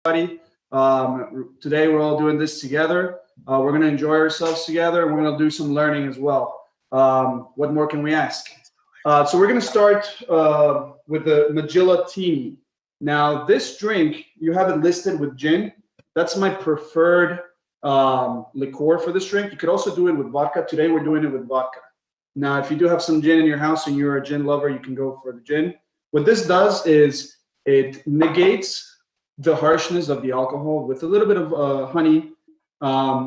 everybody. Today we're all doing this together. We're going to enjoy ourselves together, and we're going to do some learning as well. What more can we ask? So we're going to start with the Megilah Teeny. Now, this drink, you have it listed with gin. That's my preferred liqueur for this drink. You could also do it with vodka. Today we're doing it with vodka. Now, if you do have some gin in your house and you're a gin lover, you can go for the gin. What this does is it negates the harshness of the alcohol with a little bit of honey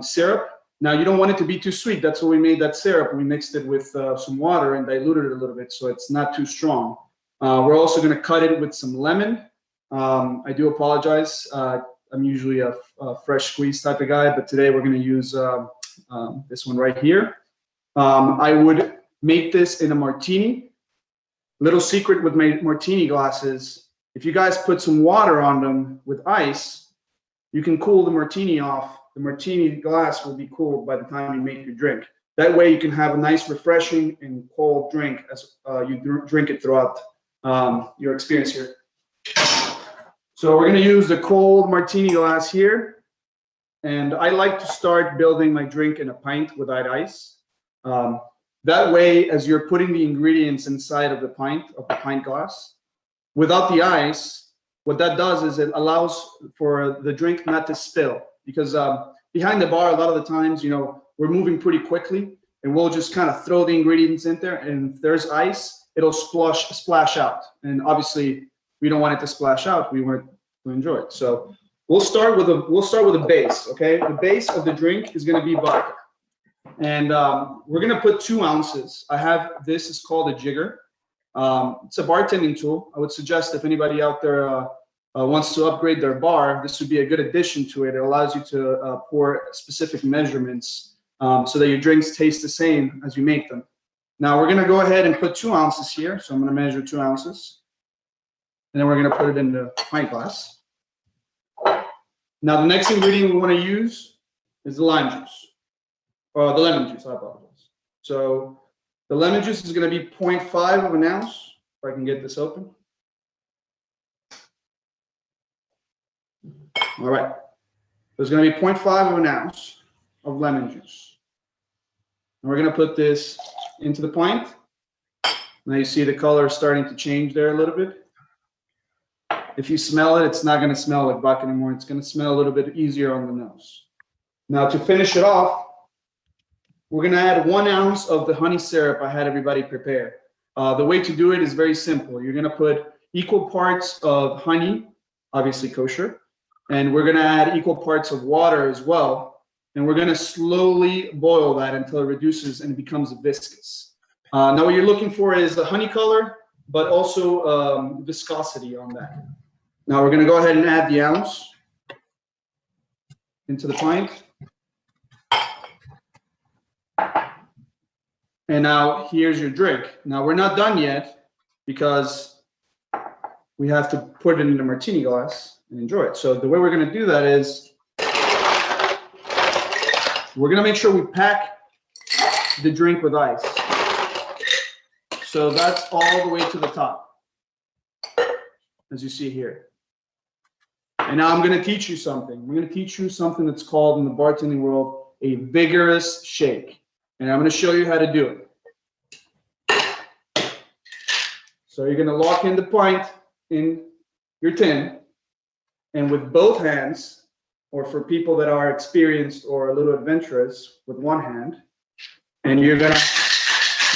syrup. Now, you don't want it to be too sweet. That's why we made that syrup. We mixed it with some water and diluted it a little bit so it's not too strong. We're also going to cut it with some lemon. I do apologize. I'm usually a fresh squeeze type of guy, but today we're going to use this one right here. I would make this in a martini. Little secret with my martini glasses, if you guys put some water on them with ice, you can cool the martini off. The martini glass will be cooled by the time you make your drink. That way you can have a nice, refreshing and cold drink as you drink it throughout your experience here. So we're going to use the cold martini glass here. And I like to start building my drink in a pint without ice. That way, as you're putting the ingredients inside of the pint glass, without the ice, what that does is it allows for the drink not to spill. Because behind the bar, a lot of the times, we're moving pretty quickly, and we'll just kind of throw the ingredients in there, and if there's ice, it'll splash out. And obviously, we don't want it to splash out. We want to enjoy it. So we'll start with a base. Okay, the base of the drink is going to be vodka. And we're going to put 2 ounces. I have this is called a jigger. It's a bartending tool. I would suggest if anybody out there wants to upgrade their bar, this would be a good addition to it. It allows you to pour specific measurements so that your drinks taste the same as you make them. Now we're going to go ahead and put 2 ounces here. So I'm going to measure 2 ounces. And then we're going to put it in the pint glass. Now the next ingredient we want to use is the lime juice. The lemon juice, I apologize. So the lemon juice is going to be 0.5 of an ounce, if I can get this open. All right. There's going to be 0.5 of an ounce of lemon juice. And we're going to put this into the pint. Now you see the color starting to change there a little bit. If you smell it, it's not going to smell like vodka anymore. It's going to smell a little bit easier on the nose. Now to finish it off, we're going to add 1 ounce of the honey syrup I had everybody prepare. The way to do it is very simple. You're going to put equal parts of honey, obviously kosher, and we're going to add equal parts of water as well. And we're going to slowly boil that until it reduces and it becomes viscous. Now what you're looking for is the honey color, but also viscosity on that. Now we're going to go ahead and add the ounce into the pint. And now here's your drink. Now we're not done yet because we have to put it in a martini glass and enjoy it. So the way we're going to do that is we're going to make sure we pack the drink with ice. So that's all the way to the top, as you see here. And now I'm going to teach you something. I'm going to teach you something that's called in the bartending world a vigorous shake. And I'm going to show you how to do it. So you're going to lock in the pint in your tin, and with both hands, or for people that are experienced or a little adventurous, with one hand, and you're going to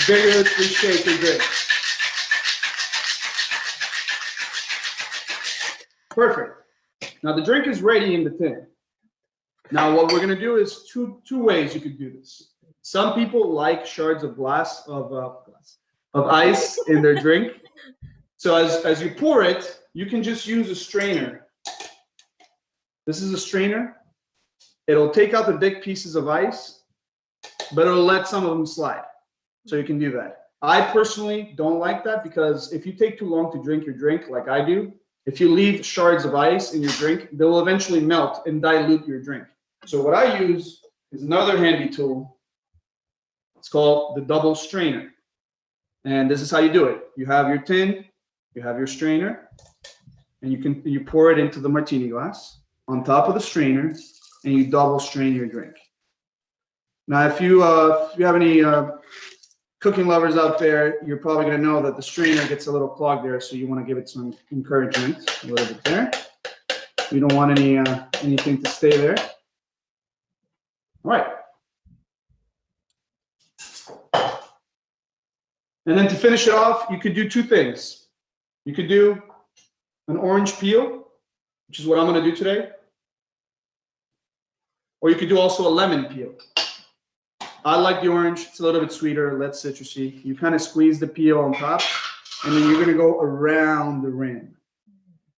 vigorously shake your drink. Perfect. Now the drink is ready in the tin. Now what we're going to do is two ways you could do this. Some people like shards of ice in their drink. So as you pour it, you can just use a strainer. This is a strainer. It'll take out the big pieces of ice, but it'll let some of them slide. So you can do that. I personally don't like that because if you take too long to drink your drink, like I do, if you leave shards of ice in your drink, they will eventually melt and dilute your drink. So what I use is another handy tool. It's called the double strainer. And this is how you do it. You have your tin, you have your strainer, and you pour it into the martini glass. on top of the strainer, and you double strain your drink. Now, if you have any cooking lovers out there, you're probably going to know that the strainer gets a little clogged there, so you want to give it some encouragement a little bit there. You don't want anything to stay there. All right. And then to finish it off, you could do two things. You could do an orange peel, which is what I'm going to do today. Or you could do also a lemon peel. I like the orange. It's a little bit sweeter, less citrusy. You kind of squeeze the peel on top, and then you're going to go around the rim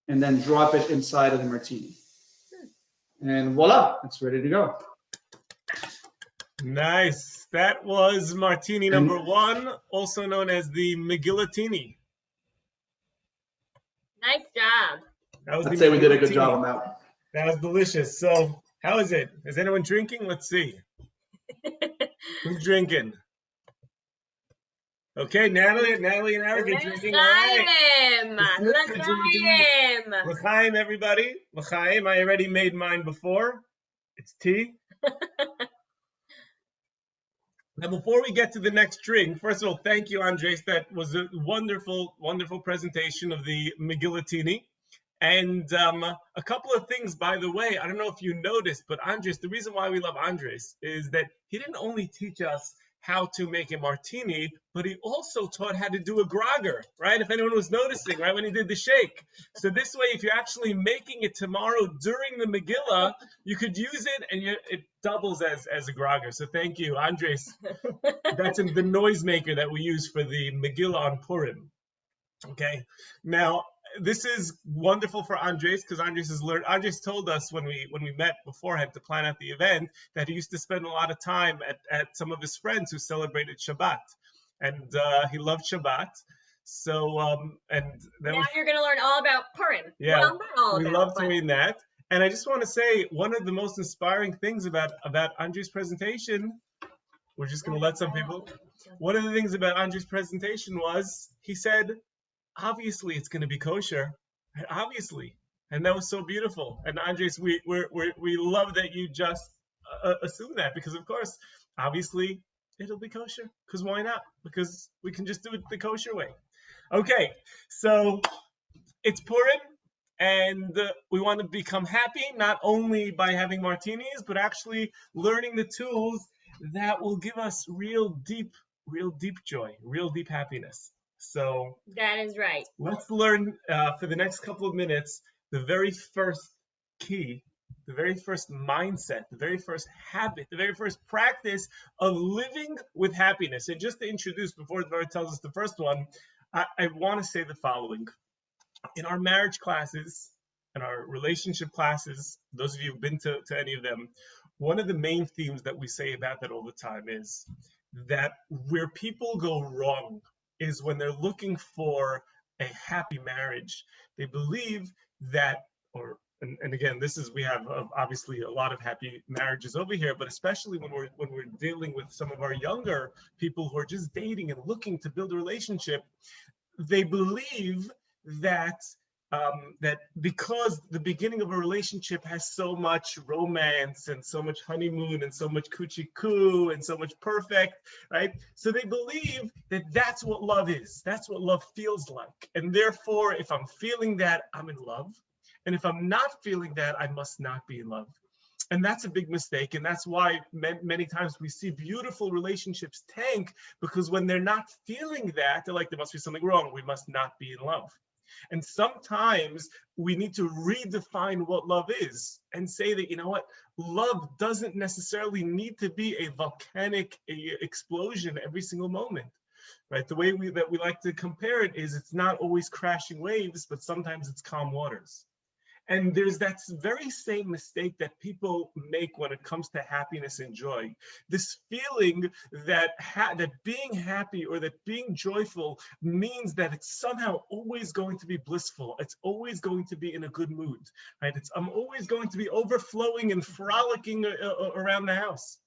and then drop it inside of the martini. And voila, it's ready to go. Nice. That was martini number one, also known as the Megilah-tini. Nice job. I'd say we did a good job on that one. That was delicious. So, how is it? Is anyone drinking? Let's see. Who's drinking? Okay, Natalie and Eric are drinking. L'chaim! L'chaim, everybody. L'chaim. I already made mine before. It's tea. Now, before we get to the next drink, first of all, thank you, Andres. That was a wonderful, wonderful presentation of the Megilah-tini. And a couple of things, by the way, I don't know if you noticed, but Andres, the reason why we love Andres is that he didn't only teach us how to make a martini, but he also taught how to do a grogger, right? If anyone was noticing, right, when he did the shake. So this way, if you're actually making it tomorrow during the Megilah, you could use it and it doubles as a grogger. So thank you, Andres. That's the noisemaker that we use for the Megilah on Purim. Okay, now this is wonderful for Andres because Andres has learned. Andres told us when we met beforehand to plan out the event that he used to spend a lot of time at some of his friends who celebrated Shabbat, and he loved Shabbat. So and that now you're going to learn all about Purim. Yeah, well, not all we about love doing that. And I just want to say one of the most inspiring things about Andres' presentation. We're just going to let some people. One of the things about Andres' presentation was he said, obviously it's going to be kosher, obviously, and that was so beautiful. And Andres, we love that you just assume that, because of course, obviously, it'll be kosher. Because why not? Because we can just do it the kosher way. Okay, so it's Purim, and we want to become happy not only by having martinis, but actually learning the tools that will give us real deep joy, real deep happiness. So that is right. Let's learn for the next couple of minutes the very first key, the very first mindset, the very first habit, the very first practice of living with happiness. And just to introduce, before Devorah tells us the first one, I want to say the following. In our marriage classes and our relationship classes, those of you who've been to any of them, one of the main themes that we say about that all the time is that where people go wrong is when they're looking for a happy marriage. They believe that, and again, we have obviously a lot of happy marriages over here, but especially when we're dealing with some of our younger people who are just dating and looking to build a relationship, they believe that that because the beginning of a relationship has so much romance and so much honeymoon and so much coochie-coo and so much perfect, right? So they believe that that's what love is. That's what love feels like. And therefore, if I'm feeling that, I'm in love. And if I'm not feeling that, I must not be in love. And that's a big mistake. And that's why many times we see beautiful relationships tank, because when they're not feeling that, they're like, there must be something wrong. We must not be in love. And sometimes we need to redefine what love is and say that, you know what, love doesn't necessarily need to be a volcanic explosion every single moment, right? The way that we like to compare it is it's not always crashing waves, but sometimes it's calm waters. And there's that very same mistake that people make when it comes to happiness and joy. This feeling that being happy or that being joyful means that it's somehow always going to be blissful. It's always going to be in a good mood, right? I'm always going to be overflowing and frolicking around the house.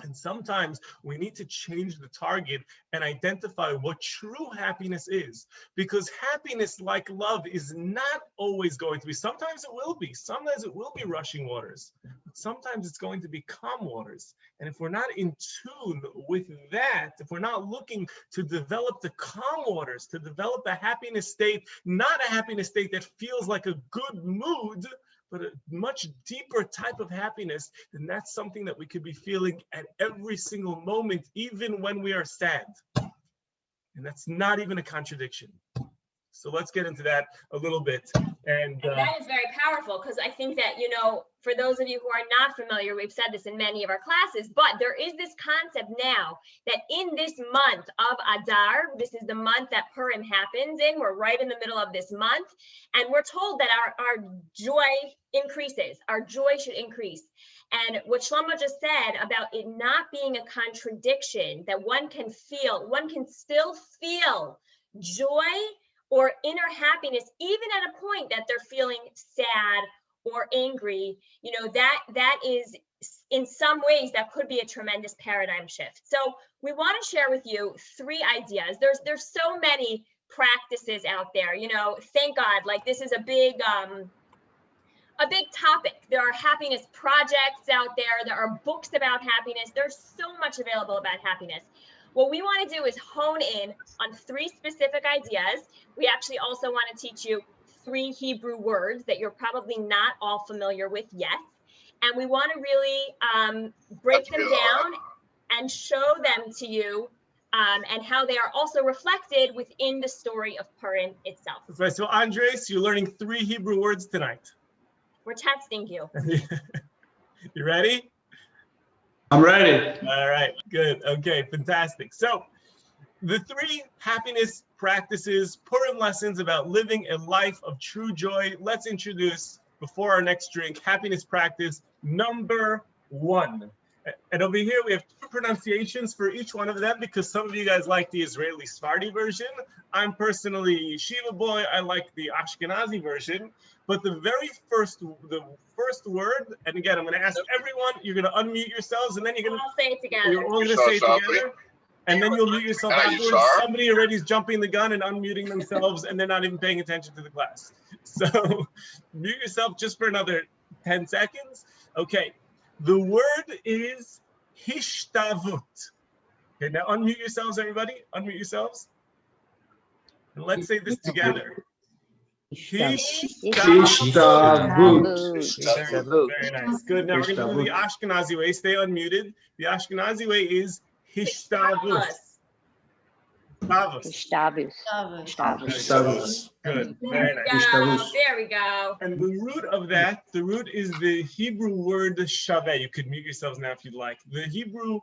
And sometimes we need to change the target and identify what true happiness is. Because happiness, like love, is not always going to be. Sometimes it will be. Sometimes it will be rushing waters. But sometimes it's going to be calm waters. And if we're not in tune with that, if we're not looking to develop the calm waters, to develop a happiness state, not a happiness state that feels like a good mood, but a much deeper type of happiness, then that's something that we could be feeling at every single moment, even when we are sad. And that's not even a contradiction. So let's get into that a little bit. And that is very powerful, because I think that, for those of you who are not familiar, we've said this in many of our classes, but there is this concept now that in this month of Adar, this is the month that Purim happens in, we're right in the middle of this month, and we're told that our joy increases, our joy should increase. And what Shlomo just said about it not being a contradiction, that one can still feel joy or inner happiness, even at a point that they're feeling sad or angry, that is, in some ways, that could be a tremendous paradigm shift. So we want to share with you 3 ideas. There's so many practices out there, thank God, like this is a big topic. There are happiness projects out there. There are books about happiness. There's so much available about happiness. What we want to do is hone in on 3 specific ideas. We actually also want to teach you 3 Hebrew words that you're probably not all familiar with yet. And we want to really break them down and show them to you and how they are also reflected within the story of Purim itself. right, so Andres, you're learning 3 Hebrew words tonight. We're testing you. You ready? I'm ready. All right, good. Okay, fantastic. So the 3 happiness practices, Purim lessons about living a life of true joy. Let's introduce, before our next drink, happiness practice number 1. And over here, we have 2 pronunciations for each one of them, because some of you guys like the Israeli Sephardi version. I'm personally a yeshiva boy. I like the Ashkenazi version. But the first word, and again, I'm going to ask everyone, you're going to unmute yourselves, and then you're going to all say it together. You're all going to say it together, and then you'll mute yourself afterwards. Somebody already is jumping the gun and unmuting themselves, and they're not even paying attention to the class. So mute yourself just for another 10 seconds. Okay. The word is hishtavut. Okay, now unmute yourselves, everybody. Unmute yourselves. And let's say this together. Hishtavut. Very nice. Good. Now we're going to do the Ashkenazi way. Stay unmuted. The Ashkenazi way is hishtavut. Good. Very nice. There we go. And the root is the Hebrew word shaveh. You could mute yourselves now if you'd like. The Hebrew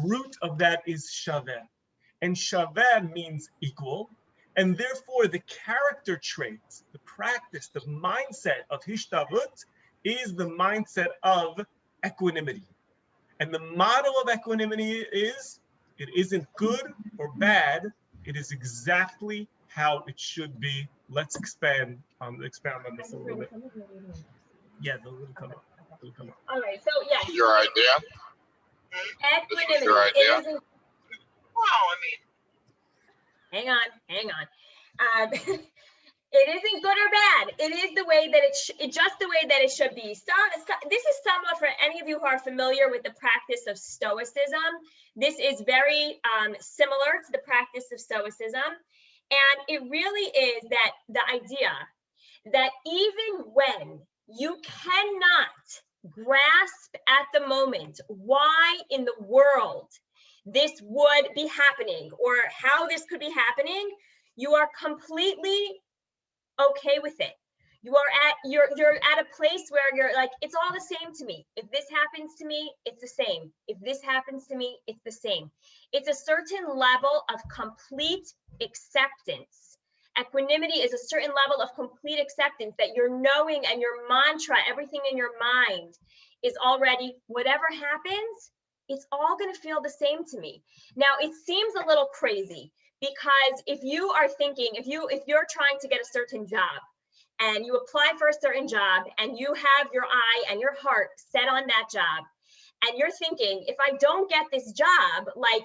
root of that is shaveh. And shaveh means equal. And therefore, the character traits, the practice, the mindset of hishtavut is the mindset of equanimity. And the motto of equanimity is, it isn't good or bad, it is exactly how it should be. Let's expand on this a little bit. Yeah, they'll come up. All right, so yeah. This is your idea? Equanimity. This is your idea? Hang on. It isn't good or bad. It is the way that it's just the way that it should be. This is somewhat, for any of you who are familiar with the practice of Stoicism, this is very similar to the practice of Stoicism. And it really is that the idea that even when you cannot grasp at the moment why in the world this would be happening or how this could be happening, you are completely okay with it. You're at a place where you're like, it's all the same to me. If this happens to me, it's the same. If this happens to me, it's the same. It's a certain level of complete acceptance. Equanimity is a certain level of complete acceptance that your knowing and your mantra, everything in your mind is already, whatever happens, it's all going to feel the same to me. Now, it seems a little crazy because if you are thinking, if you're trying to get a certain job and you apply for a certain job and you have your eye and your heart set on that job, and you're thinking, if I don't get this job, like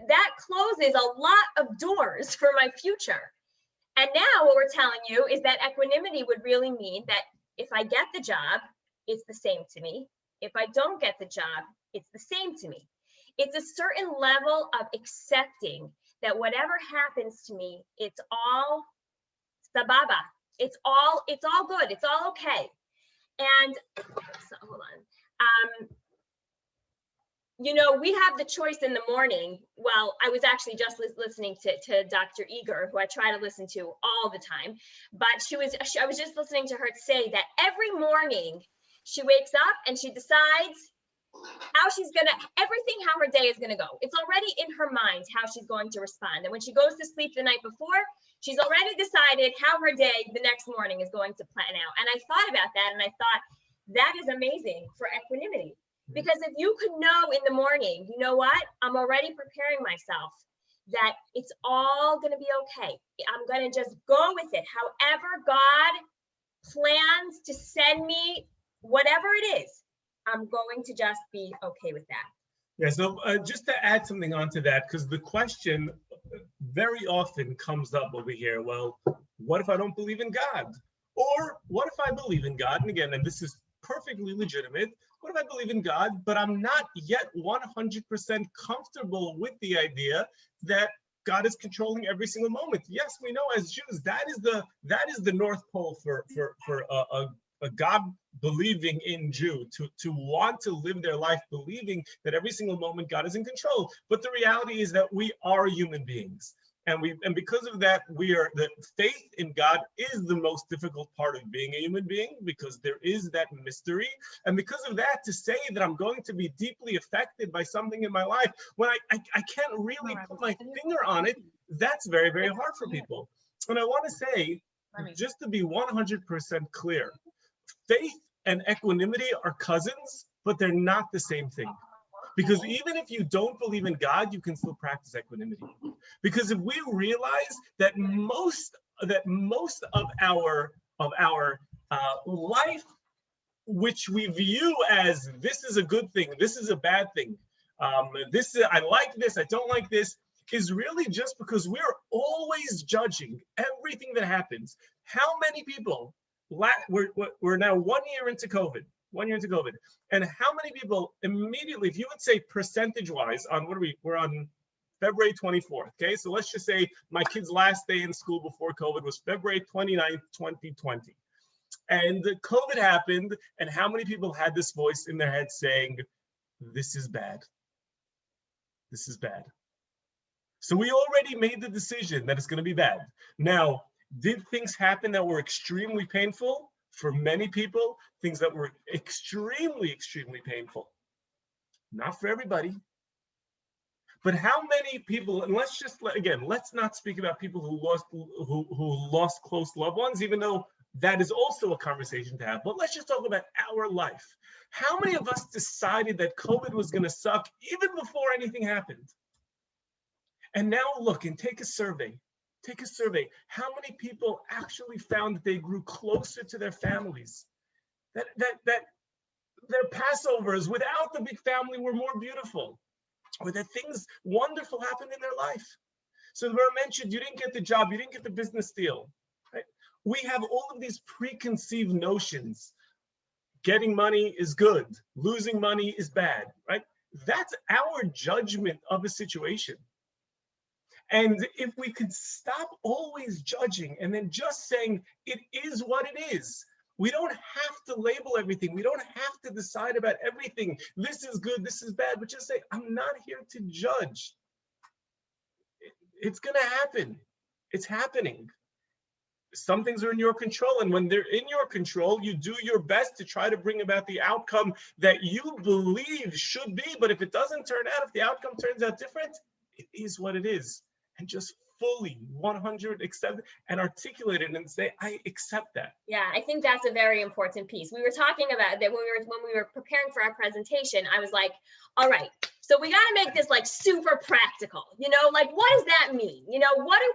that closes a lot of doors for my future. And now what we're telling you is that equanimity would really mean that if I get the job, it's the same to me. If I don't get the job, it's the same to me. It's a certain level of accepting that whatever happens to me, it's all sababa. It's all good. It's all okay. And so, hold on. You know, we have the choice in the morning. Well, I was actually just listening to Dr. Eager, who I try to listen to all the time, but I was just listening to her say that every morning she wakes up and she decides how her day is gonna go. It's already in her mind how she's going to respond. And when she goes to sleep the night before, she's already decided how her day the next morning is going to plan out. And I thought about that and I thought, that is amazing for equanimity. Because if you could know in the morning, you know what? I'm already preparing myself that it's all going to be okay. I'm going to just go with it. However God plans to send me, whatever it is, I'm going to just be okay with that. Yeah, so just to add something onto that, because the question very often comes up over here, well, what if I don't believe in God? Or what if I believe in God? And again, and this is perfectly legitimate. What if I believe in God, but I'm not yet 100% comfortable with the idea that God is controlling every single moment? Yes, we know as Jews that is the North Pole for a God-believing in Jew to want to live their life believing that every single moment God is in control. But the reality is that we are human beings. And because of that, the faith in God is the most difficult part of being a human being, because there is that mystery. And because of that, to say that I'm going to be deeply affected by something in my life when I can't really put my finger on it, that's very, very hard for people. And I want to say, just to be 100% clear, faith and equanimity are cousins, but they're not the same thing. Because even if you don't believe in God, you can still practice equanimity. Because if we realize that most of our life, which we view as this is a good thing, this is a bad thing, I like this, I don't like this, is really just because we're always judging everything that happens. How many people? We're now 1 year into COVID. 1 year into COVID. And how many people immediately, if you would say percentage-wise, we're on February 24th, okay? So let's just say my kid's last day in school before COVID was February 29th, 2020. And COVID happened, and how many people had this voice in their head saying, this is bad. This is bad. So we already made the decision that it's gonna be bad. Now, did things happen that were extremely painful? For many people, things that were extremely, extremely painful. Not for everybody. But how many people, and let's not speak about people who lost close loved ones, even though that is also a conversation to have. But let's just talk about our life. How many of us decided that COVID was going to suck even before anything happened? And now look and take a survey. Take a survey. How many people actually found that they grew closer to their families? That their Passovers without the big family were more beautiful, or that things wonderful happened in their life. So Devorah mentioned, you didn't get the job, you didn't get the business deal. Right? We have all of these preconceived notions. Getting money is good, losing money is bad, right? That's our judgment of a situation. And if we could stop always judging and then just saying it is what it is, we don't have to label everything. We don't have to decide about everything. This is good, this is bad, but just say, I'm not here to judge. It's gonna happen. It's happening. Some things are in your control, and when they're in your control, you do your best to try to bring about the outcome that you believe should be. But if it doesn't turn out, if the outcome turns out different, it is what it is. And just fully 100 accept and articulate it and say, I accept that. Yeah, I think that's a very important piece. We were talking about that when we were preparing for our presentation. I was like, all right, so we got to make this like super practical. You know, like what does that mean? You know, what are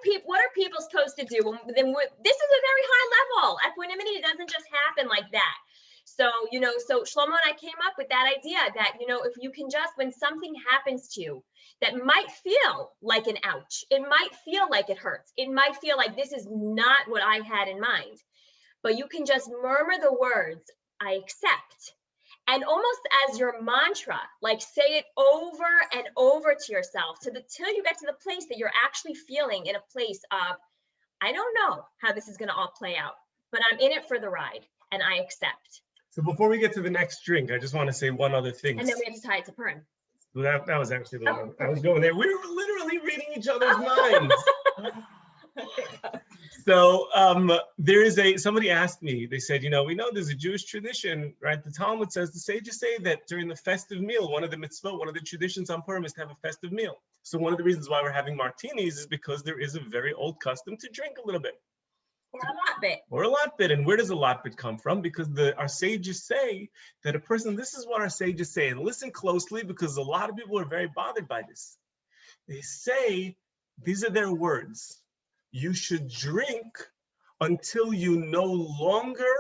people supposed to do? This is a very high level. Equanimity doesn't just happen like that. So, so Shlomo and I came up with that idea that, if you can just, when something happens to you that might feel like an ouch, it might feel like it hurts, it might feel like this is not what I had in mind, but you can just murmur the words, I accept. And almost as your mantra, like say it over and over to yourself till you get to the place that you're actually feeling in a place of, I don't know how this is going to all play out, but I'm in it for the ride and I accept. So before we get to the next drink, I just want to say one other thing. And then we have to tie it to Purim. That was actually the one I was going there. We were literally reading each other's minds. So somebody asked me, they said, we know there's a Jewish tradition, right? The Talmud says, the sages say that during the festive meal, one of the mitzvot, one of the traditions on Purim is to have a festive meal. So one of the reasons why we're having martinis is because there is a very old custom to drink a little bit. Or a lot bit. And where does a lot bit come from? Because our sages say that this is what our sages say, and listen closely because a lot of people are very bothered by this. They say, these are their words. You should drink until you no longer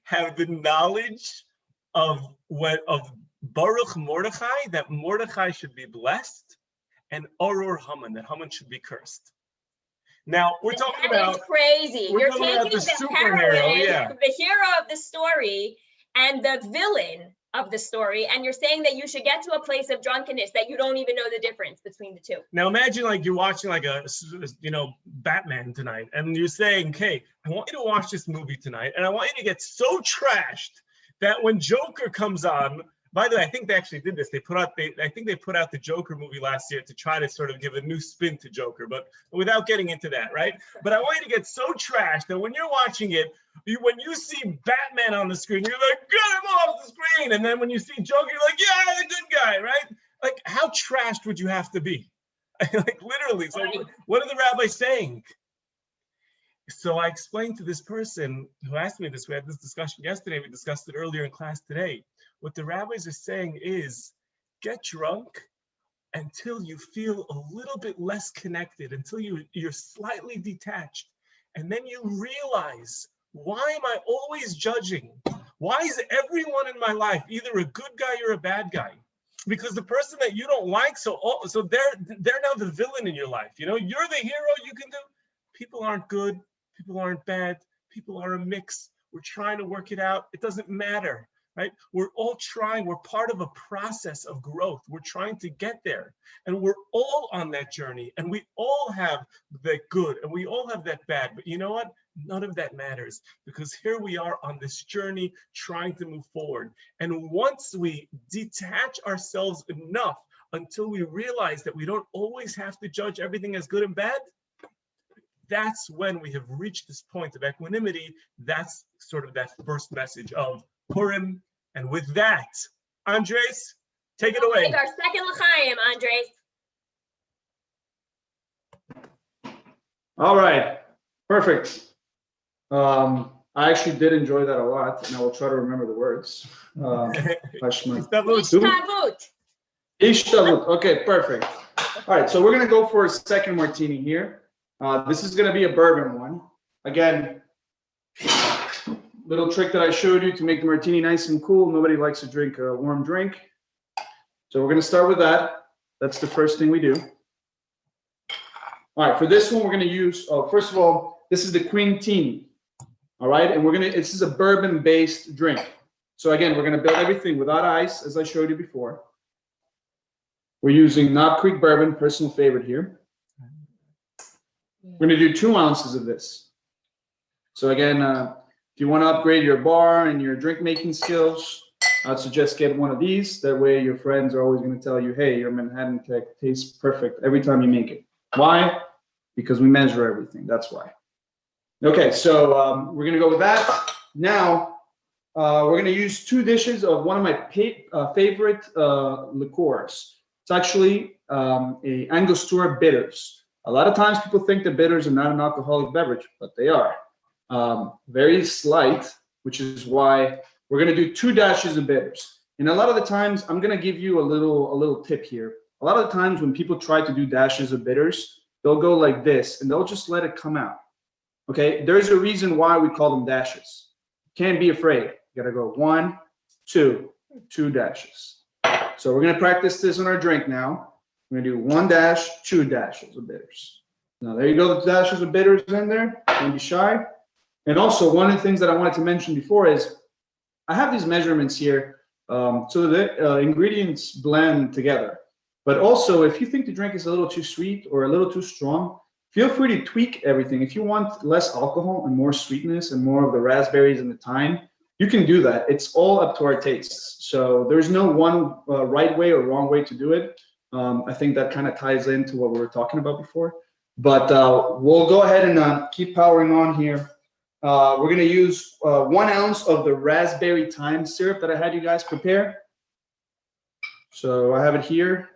have the knowledge of Baruch Mordechai, that Mordechai should be blessed, and Arur Haman, that Haman should be cursed. Now we're talking about crazy. You're taking the superhero, the hero of the story, and the villain of the story, and you're saying that you should get to a place of drunkenness that you don't even know the difference between the two. Now imagine like you're watching like a Batman tonight, and you're saying, okay, I want you to watch this movie tonight, and I want you to get so trashed that when Joker comes on, by the way, I think they actually did this. I think they put out the Joker movie last year to try to sort of give a new spin to Joker, but without getting into that, right? But I want you to get so trashed that when you're watching it, when you see Batman on the screen, you're like, get him off the screen. And then when you see Joker, you're like, yeah, the good guy, right? Like, how trashed would you have to be? Like, literally. So what are the rabbis saying? So I explained to this person who asked me this. We had this discussion yesterday. We discussed it earlier in class today. What the rabbis are saying is, get drunk until you feel a little bit less connected, until you're slightly detached. And then you realize, why am I always judging? Why is everyone in my life either a good guy or a bad guy? Because the person that you don't like, so they're now the villain in your life. You're the hero. You can do. People aren't good. People aren't bad. People are a mix. We're trying to work it out. It doesn't matter, right? We're all trying. We're part of a process of growth. We're trying to get there. And we're all on that journey. And we all have that good and we all have that bad. But you know what? None of that matters, because here we are on this journey trying to move forward. And once we detach ourselves enough until we realize that we don't always have to judge everything as good and bad, that's when we have reached this point of equanimity. That's sort of that first message of Purim. And with that, Andres, take it away. Take our second l'chaim, Andres. All right, perfect. I actually did enjoy that a lot, and I will try to remember the words. Ishtavut. Okay, perfect. All right, so we're gonna go for a second martini here. This is going to be a bourbon one. Again, little trick that I showed you to make the martini nice and cool. Nobody likes to drink a warm drink. So we're going to start with that. That's the first thing we do. All right, for this one, we're going to use, first of all, this is the Equanimity. All right, and this is a bourbon-based drink. So again, we're going to build everything without ice, as I showed you before. We're using Knob Creek bourbon, personal favorite here. We're going to do 2 ounces of this. So again, if you want to upgrade your bar and your drink making skills, I'd suggest get one of these. That way your friends are always going to tell you, hey, your Manhattan Tech tastes perfect every time you make it. Why? Because we measure everything. That's why. Okay, so we're going to go with that. Now, we're going to use 2 dishes of one of my favorite liqueurs. It's actually a Angostura bitters. A lot of times people think that bitters are not an alcoholic beverage, but they are. Very slight, which is why we're going to do 2 dashes of bitters. And a lot of the times, I'm going to give you a little tip here. A lot of the times when people try to do dashes of bitters, they'll go like this, and they'll just let it come out. Okay, there's a reason why we call them dashes. Can't be afraid. You gotta go 1, 2, 2 dashes. So we're gonna practice this on our drink now. We're gonna do 1 dash, 2 dashes of bitters. Now there you go, the dashes of bitters in there. Don't be shy. And also, one of the things that I wanted to mention before is I have these measurements here so the ingredients blend together. But also, if you think the drink is a little too sweet or a little too strong, feel free to tweak everything. If you want less alcohol and more sweetness and more of the raspberries and the thyme, you can do that. It's all up to our tastes. So there's no one right way or wrong way to do it. I think that kind of ties into what we were talking about before. But we'll go ahead and keep powering on here. We're going to use 1 ounce of the raspberry thyme syrup that I had you guys prepare. So I have it here.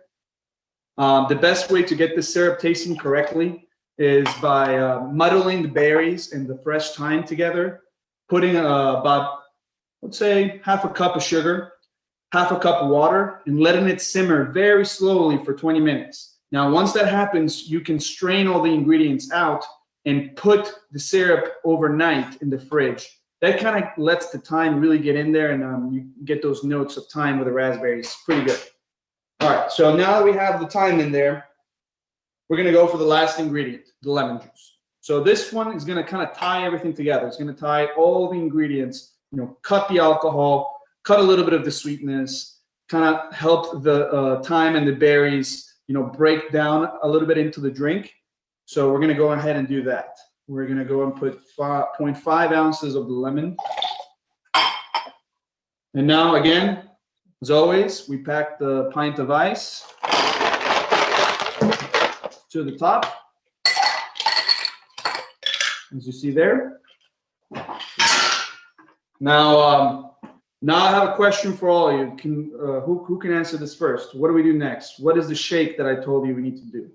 The best way to get the syrup tasting correctly is by muddling the berries and the fresh thyme together, putting about, let's say, half a cup of sugar, half a cup of water, and letting it simmer very slowly for 20 minutes. Now, once that happens, you can strain all the ingredients out and put the syrup overnight in the fridge. That kind of lets the thyme really get in there, and you get those notes of thyme with the raspberries. Pretty good. All right, so now that we have the thyme in there, we're going to go for the last ingredient, the lemon juice. So this one is going to kind of tie everything together. It's going to tie all the ingredients, cut the alcohol, cut a little bit of the sweetness, kind of help the thyme and the berries, break down a little bit into the drink. So we're going to go ahead and do that. We're going to go and put 0.5 ounces of the lemon. And now, again, as always, we pack the pint of ice to the top, as you see there. Now I have a question for all of you. Who can answer this first? What do we do next? What is the shake that I told you we need to do?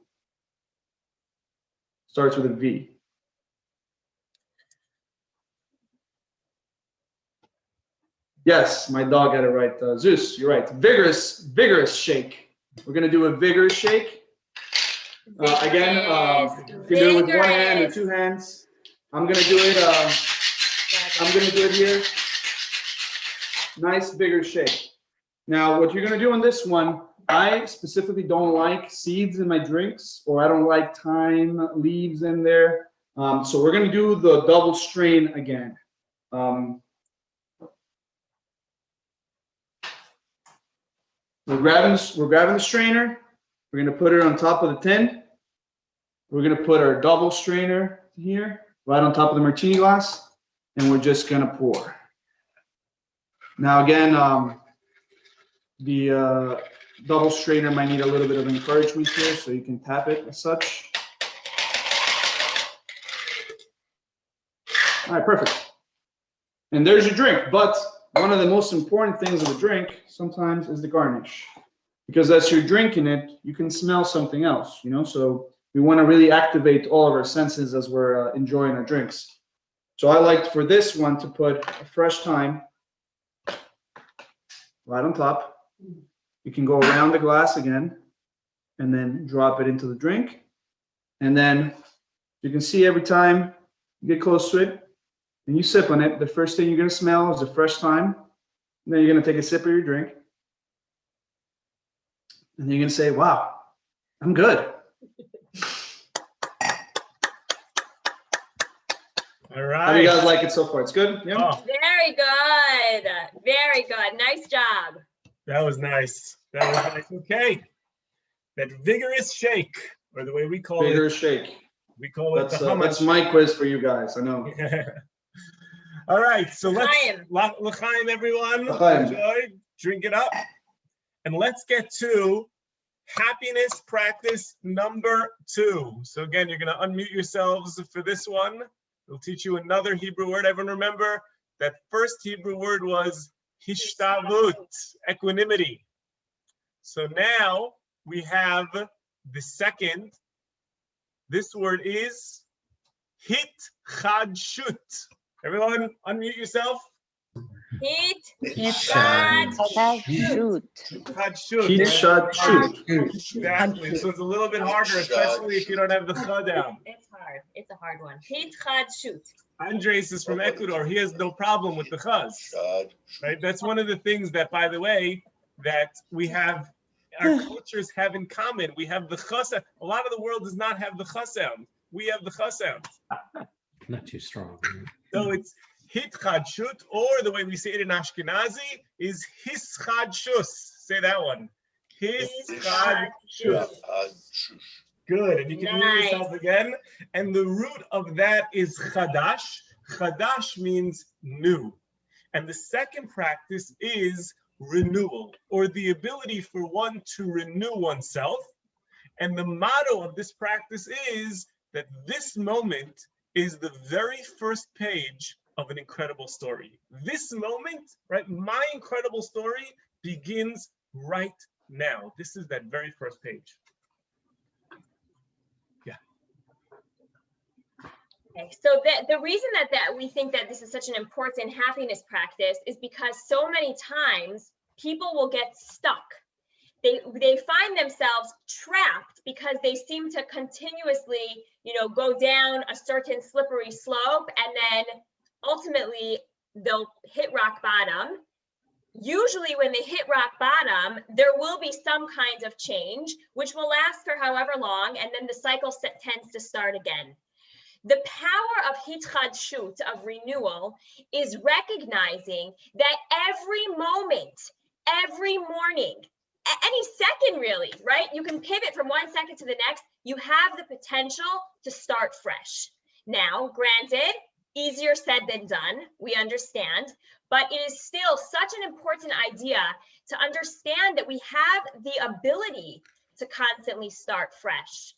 Starts with a V. Yes, my dog got it right. Zeus, you're right. Vigorous shake. We're gonna do a vigorous shake. Again, you can do it with 1 hand or 2 hands. I'm gonna do it. I'm gonna do it here. Nice vigorous shake. Now, what you're gonna do on this one, I specifically don't like seeds in my drinks, or I don't like thyme leaves in there. So we're gonna do the double strain again. We're grabbing the strainer. We're gonna put it on top of the tin. We're gonna put our double strainer here, right on top of the martini glass, and we're just gonna pour. Now again, the double strainer might need a little bit of encouragement here, so you can tap it as such. All right, perfect. And there's your drink. But one of the most important things of a drink sometimes is the garnish, because as you're drinking it, you can smell something else, So we want to really activate all of our senses as we're enjoying our drinks. So I like for this one to put a fresh thyme right on top. You can go around the glass again and then drop it into the drink. And then you can see every time you get close to it and you sip on it, the first thing you're going to smell is the fresh thyme. And then you're going to take a sip of your drink. And you're going to say, wow, I'm good. All right. How do you guys like it so far? It's good? Yeah. Oh, Very good. Very good. Nice job. that was nice. That was nice. Okay. That vigorous shake, or the way we call Vigorous shake. we call it the hummus. That's my quiz for you guys. I know. All right, so let's L'chaim. l'chaim, everyone. L'chaim. Enjoy, drink it up, and let's get to happiness practice number 2. So again, you're going to unmute yourselves for this one. We'll teach you another Hebrew word. Everyone remember that first Hebrew word was hishtavut, equanimity. So now we have the second. This word is hitchadshut. Everyone, unmute yourself. Hitchadshut. Hitchadshut. Exactly. So it's a little bit harder, especially if you don't have the ch down. It's hard. It's a hard one. Hitchadshut. Andres is from Ecuador. He has no problem with the chaz. Right? That's one of the things that, by the way, that we have, our cultures have in common. We have the ch sound. A lot of the world does not have the ch sound. We have the ch sound. Not too strong. So it's hitchadshut, or the way we say it in Ashkenazi is hischadshus. Say that one. Hischadshus. Good, and you can hear yourself again. And the root of that is chadash. Chadash means new. And the second practice is renewal, or the ability for one to renew oneself. And the motto of this practice is that this moment is the very first page of an incredible story. This moment, right, my incredible story begins right now. This is that very first page. Yeah. Okay, so the reason that we think that this is such an important happiness practice is because so many times people will get stuck. They find themselves trapped because they seem to continuously, go down a certain slippery slope, and then ultimately they'll hit rock bottom. Usually when they hit rock bottom, there will be some kind of change, which will last for however long, and then the cycle tends to start again. The power of hitchadshut, of renewal, is recognizing that every moment, every morning, any second really, right? You can pivot from one second to the next. You have the potential to start fresh. Now, granted, easier said than done, we understand, but it is still such an important idea to understand that we have the ability to constantly start fresh.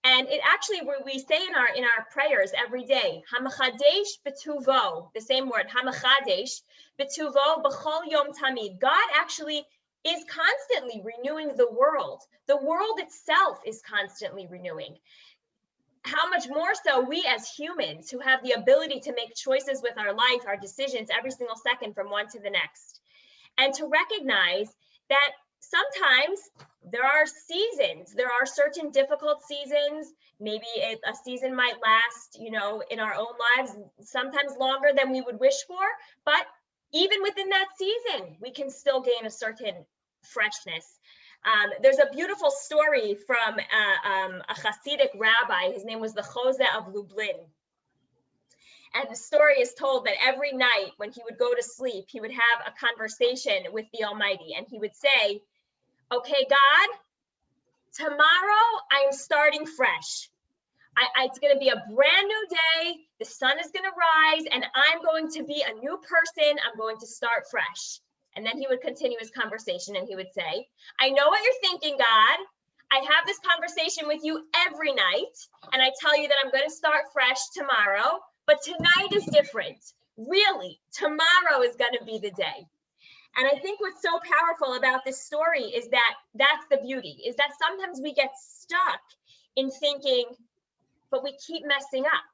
And it actually, we say in our prayers every day, Hamachadesh betuvo, the same word, Hamachadesh betuvo b'chol yom tamid. God actually is constantly renewing the world. The world itself is constantly renewing. How much more so we as humans who have the ability to make choices with our life, our decisions every single second from one to the next. And to recognize that sometimes there are seasons, there are certain difficult seasons. Maybe a season might last, in our own lives, sometimes longer than we would wish for, but even within that season, we can still gain a certain freshness. There's a beautiful story from a Hasidic rabbi. His name was the Chose of Lublin. And the story is told that every night when he would go to sleep, he would have a conversation with the Almighty. And he would say, okay, God, tomorrow I'm starting fresh. It's going to be a brand new day. The sun is going to rise and I'm going to be a new person. I'm going to start fresh. And then he would continue his conversation and he would say, I know what you're thinking, God. I have this conversation with you every night. And I tell you that I'm going to start fresh tomorrow. But tonight is different. Really, tomorrow is going to be the day. And I think what's so powerful about this story is that that's the beauty, is that sometimes we get stuck in thinking, but we keep messing up.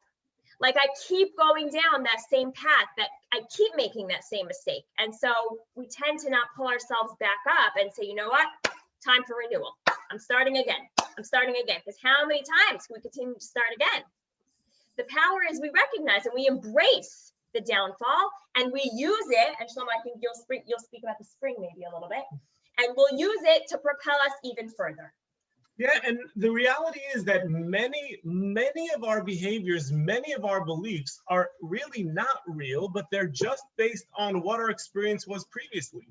Like I keep going down that same path, that I keep making that same mistake. And so we tend to not pull ourselves back up and say, you know what, time for renewal. I'm starting again. I'm starting again. Because how many times can we continue to start again? The power is we recognize and we embrace the downfall and we use it. And Shlomo, I think you'll speak about the spring maybe a little bit. And we'll use it to propel us even further. Yeah, and the reality is that many of our behaviors, many of our beliefs are really not real, but they're just based on what our experience was previously,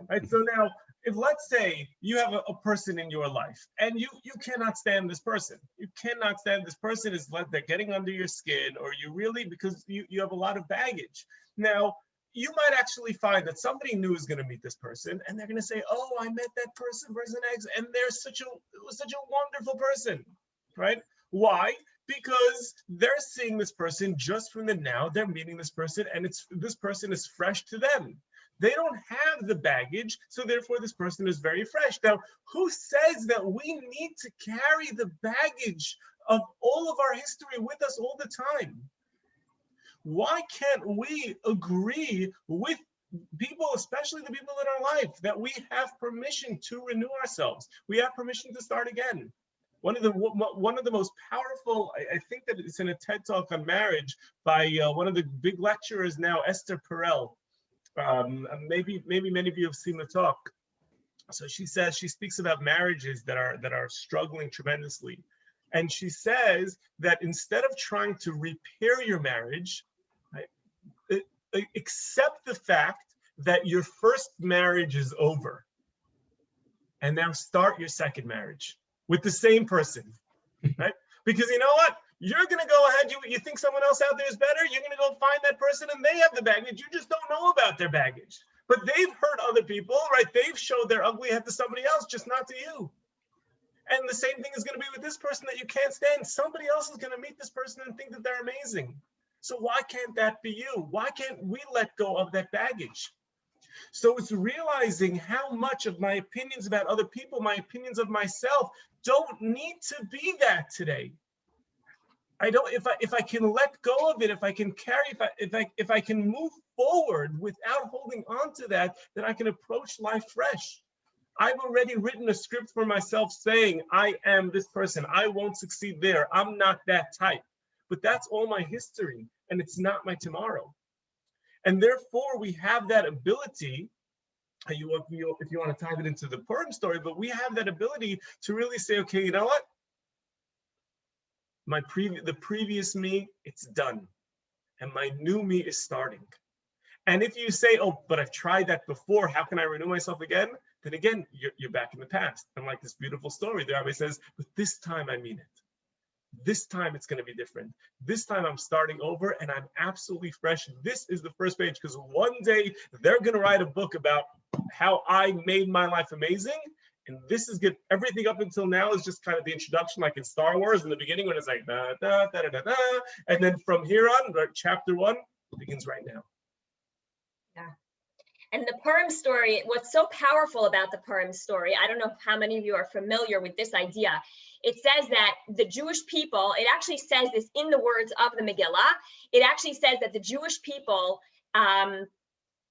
right? So now, if let's say you have a person in your life and you cannot stand this person, is like they're getting under your skin, or you really, because you have a lot of baggage. Now, you might actually find that somebody new is going to meet this person and they're going to say, oh, I met that person X, and they're such a wonderful person, right? Why? Because they're seeing this person just from the now, they're meeting this person, and this person is fresh to them. They don't have the baggage, so therefore this person is very fresh. Now, who says that we need to carry the baggage of all of our history with us all the time? Why can't we agree with people, especially the people in our life, that we have permission to renew ourselves. We have permission to start again. One of the most powerful, I think that it's in a TED Talk on marriage by one of the big lecturers now, Esther Perel. Maybe many of you have seen the talk. So she speaks about marriages that are struggling tremendously. And she says that instead of trying to repair your marriage, right, accept the fact that your first marriage is over. And now start your second marriage with the same person, right? Because you know what? You're going to go ahead, you think someone else out there is better, you're going to go find that person and they have the baggage. You just don't know about their baggage. But they've hurt other people, right? They've showed their ugly head to somebody else, just not to you. And the same thing is going to be with this person that you can't stand. Somebody else is going to meet this person and think that they're amazing. So why can't that be you? Why can't we let go of that baggage? So it's realizing how much of my opinions about other people, my opinions of myself, don't need to be that today. I don't. If I can let go of it, if I can carry, if I can move forward without holding on to that, then I can approach life fresh. I've already written a script for myself saying, I am this person. I won't succeed there. I'm not that type. But that's all my history, and it's not my tomorrow. And therefore, we have that ability, if you want to tie it into the Purim story, but we have that ability to really say, okay, you know what? The previous me, it's done. And my new me is starting. And if you say, oh, but I've tried that before, how can I renew myself again? Then again, you're back in the past. And like this beautiful story, the rabbi says, but this time I mean it. This time it's going to be different. This time I'm starting over and I'm absolutely fresh. This is the first page, because one day they're going to write a book about how I made my life amazing. And this is good. Everything up until now is just kind of the introduction, like in Star Wars in the beginning when it's like da da da da da da. And then from here on, chapter 1 begins right now. Yeah. And the Purim story, what's so powerful about the Purim story, I don't know how many of you are familiar with this idea. It says that the Jewish people, it actually says this in the words of the Megilah, it actually says that the Jewish people,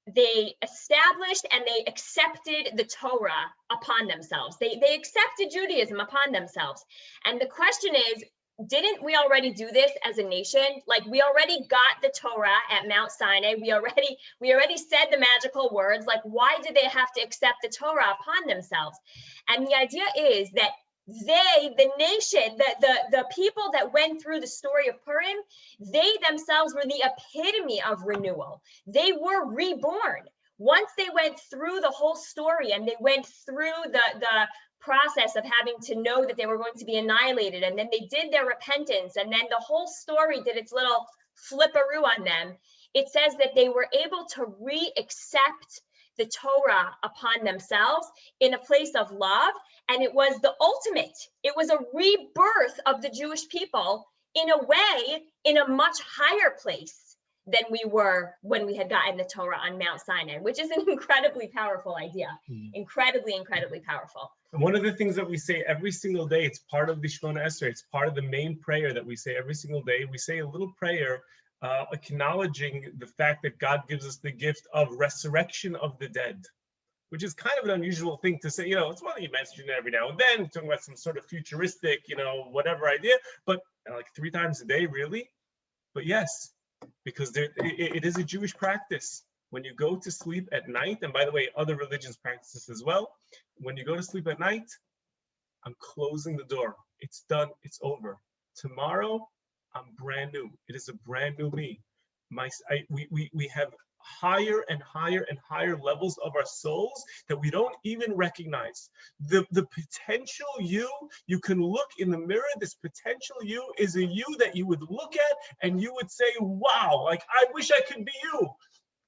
they established and they accepted the Torah upon themselves. They accepted Judaism upon themselves. And the question is, didn't we already do this as a nation? Like, we already got the Torah at Mount Sinai. We already said the magical words. Like, why did they have to accept the Torah upon themselves? And the idea is that the nation, the people that went through the story of Purim, they themselves were the epitome of renewal. They were reborn. Once they went through the whole story and they went through the process of having to know that they were going to be annihilated, and then they did their repentance, and then the whole story did its little flipperoo on them, it says that they were able to re-accept the Torah upon themselves in a place of love. And it was the ultimate, it was a rebirth of the Jewish people in a way, in a much higher place than we were when we had gotten the Torah on Mount Sinai, which is an incredibly powerful idea. Incredibly, incredibly powerful. And one of the things that we say every single day, it's part of the Shemona Esrei, it's part of the main prayer that we say every single day. We say a little prayer acknowledging the fact that God gives us the gift of resurrection of the dead, which is kind of an unusual thing to say. You know, it's one that you mention every now and then, talking about some sort of futuristic, whatever idea, but like 3 times a day, really? But yes, because it is a Jewish practice. When you go to sleep at night, and by the way, other religions practice this as well. When you go to sleep at night, I'm closing the door. It's done. It's over. Tomorrow, I'm brand new. It is a brand new me. We have higher and higher and higher levels of our souls that we don't even recognize. The potential you can look in the mirror. This potential you is a you that you would look at and you would say, wow, like, I wish I could be you.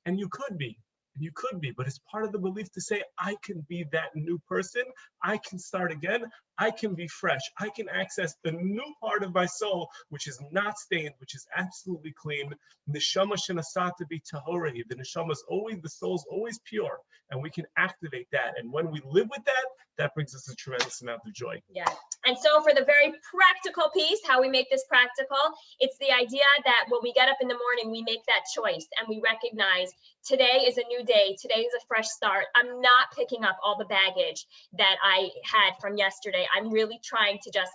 And you could be. You could be, but it's part of the belief to say, I can be that new person. I can start again. I can be fresh. I can access the new part of my soul, which is not stained, which is absolutely clean. Neshama shenasata bi tahorei. The soul's always pure, and we can activate that. And when we live with that, that brings us a tremendous amount of joy. Yeah, And so for the very practical piece, how we make this practical, it's the idea that when we get up in the morning, we make that choice and we recognize today is a new day. Today is a fresh start. I'm not picking up all the baggage that I had from yesterday. I'm really trying to just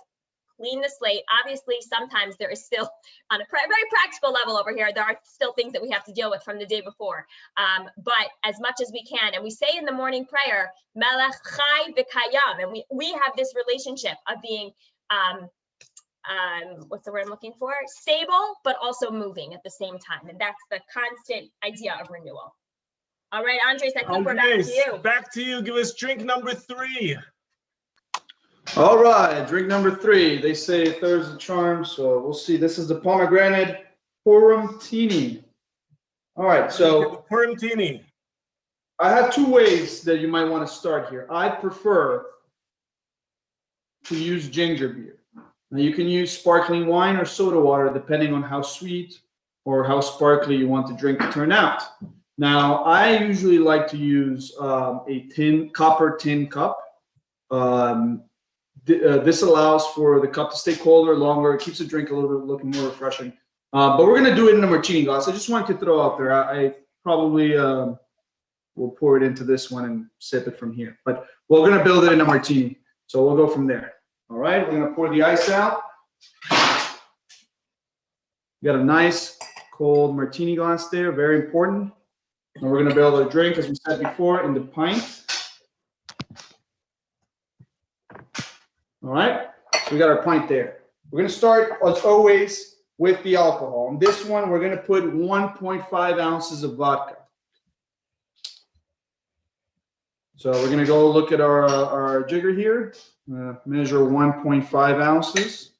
clean the slate. Obviously, sometimes there is still, on a very practical level over here, there are still things that we have to deal with from the day before. But as much as we can, and we say in the morning prayer, Melech Chai V'Kayam, and we have this relationship of being, what's the word I'm looking for? Stable, but also moving at the same time. And that's the constant idea of renewal. All right, Andres, I think we're back to you. Back to you. Give us drink number 3. All right, drink number 3. They say third's the charm, so we'll see. This is the Pomegranate Purumtini. All right, so Purumtini. I have 2 ways that you might want to start here. I prefer to use ginger beer. Now you can use sparkling wine or soda water depending on how sweet or how sparkly you want the drink to turn out. Now I usually like to use a copper tin cup. This allows for the cup to stay colder longer. It keeps the drink a little bit looking more refreshing. But we're going to do it in a martini glass. I just wanted to throw out there. I probably will pour it into this one and sip it from here. But we're going to build it in a martini. So we'll go from there. All right, we're going to pour the ice out. You got a nice cold martini glass there. Very important. And we're going to build a drink, as we said before, in the pint. All right, so we got our pint there. We're going to start, as always, with the alcohol. On this one, we're going to put 1.5 ounces of vodka. So we're going to go look at our jigger here. Measure 1.5 ounces.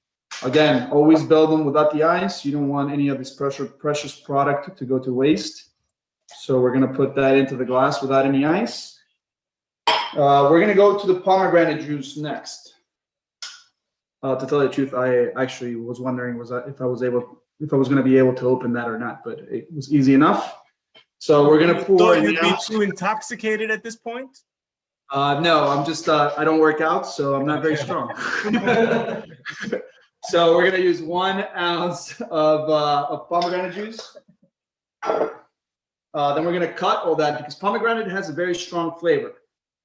Again, always build them without the ice. You don't want any of this precious product to go to waste. So we're going to put that into the glass without any ice. We're going to go to the pomegranate juice next. To tell you the truth, I actually was wondering if I was going to be able to open that or not, but it was easy enough. So we're going to pour. You'd be too intoxicated at this point? No, I'm just I don't work out, so I'm not very strong. So we're going to use 1 ounce of pomegranate juice. Then we're going to cut all that because pomegranate has a very strong flavor.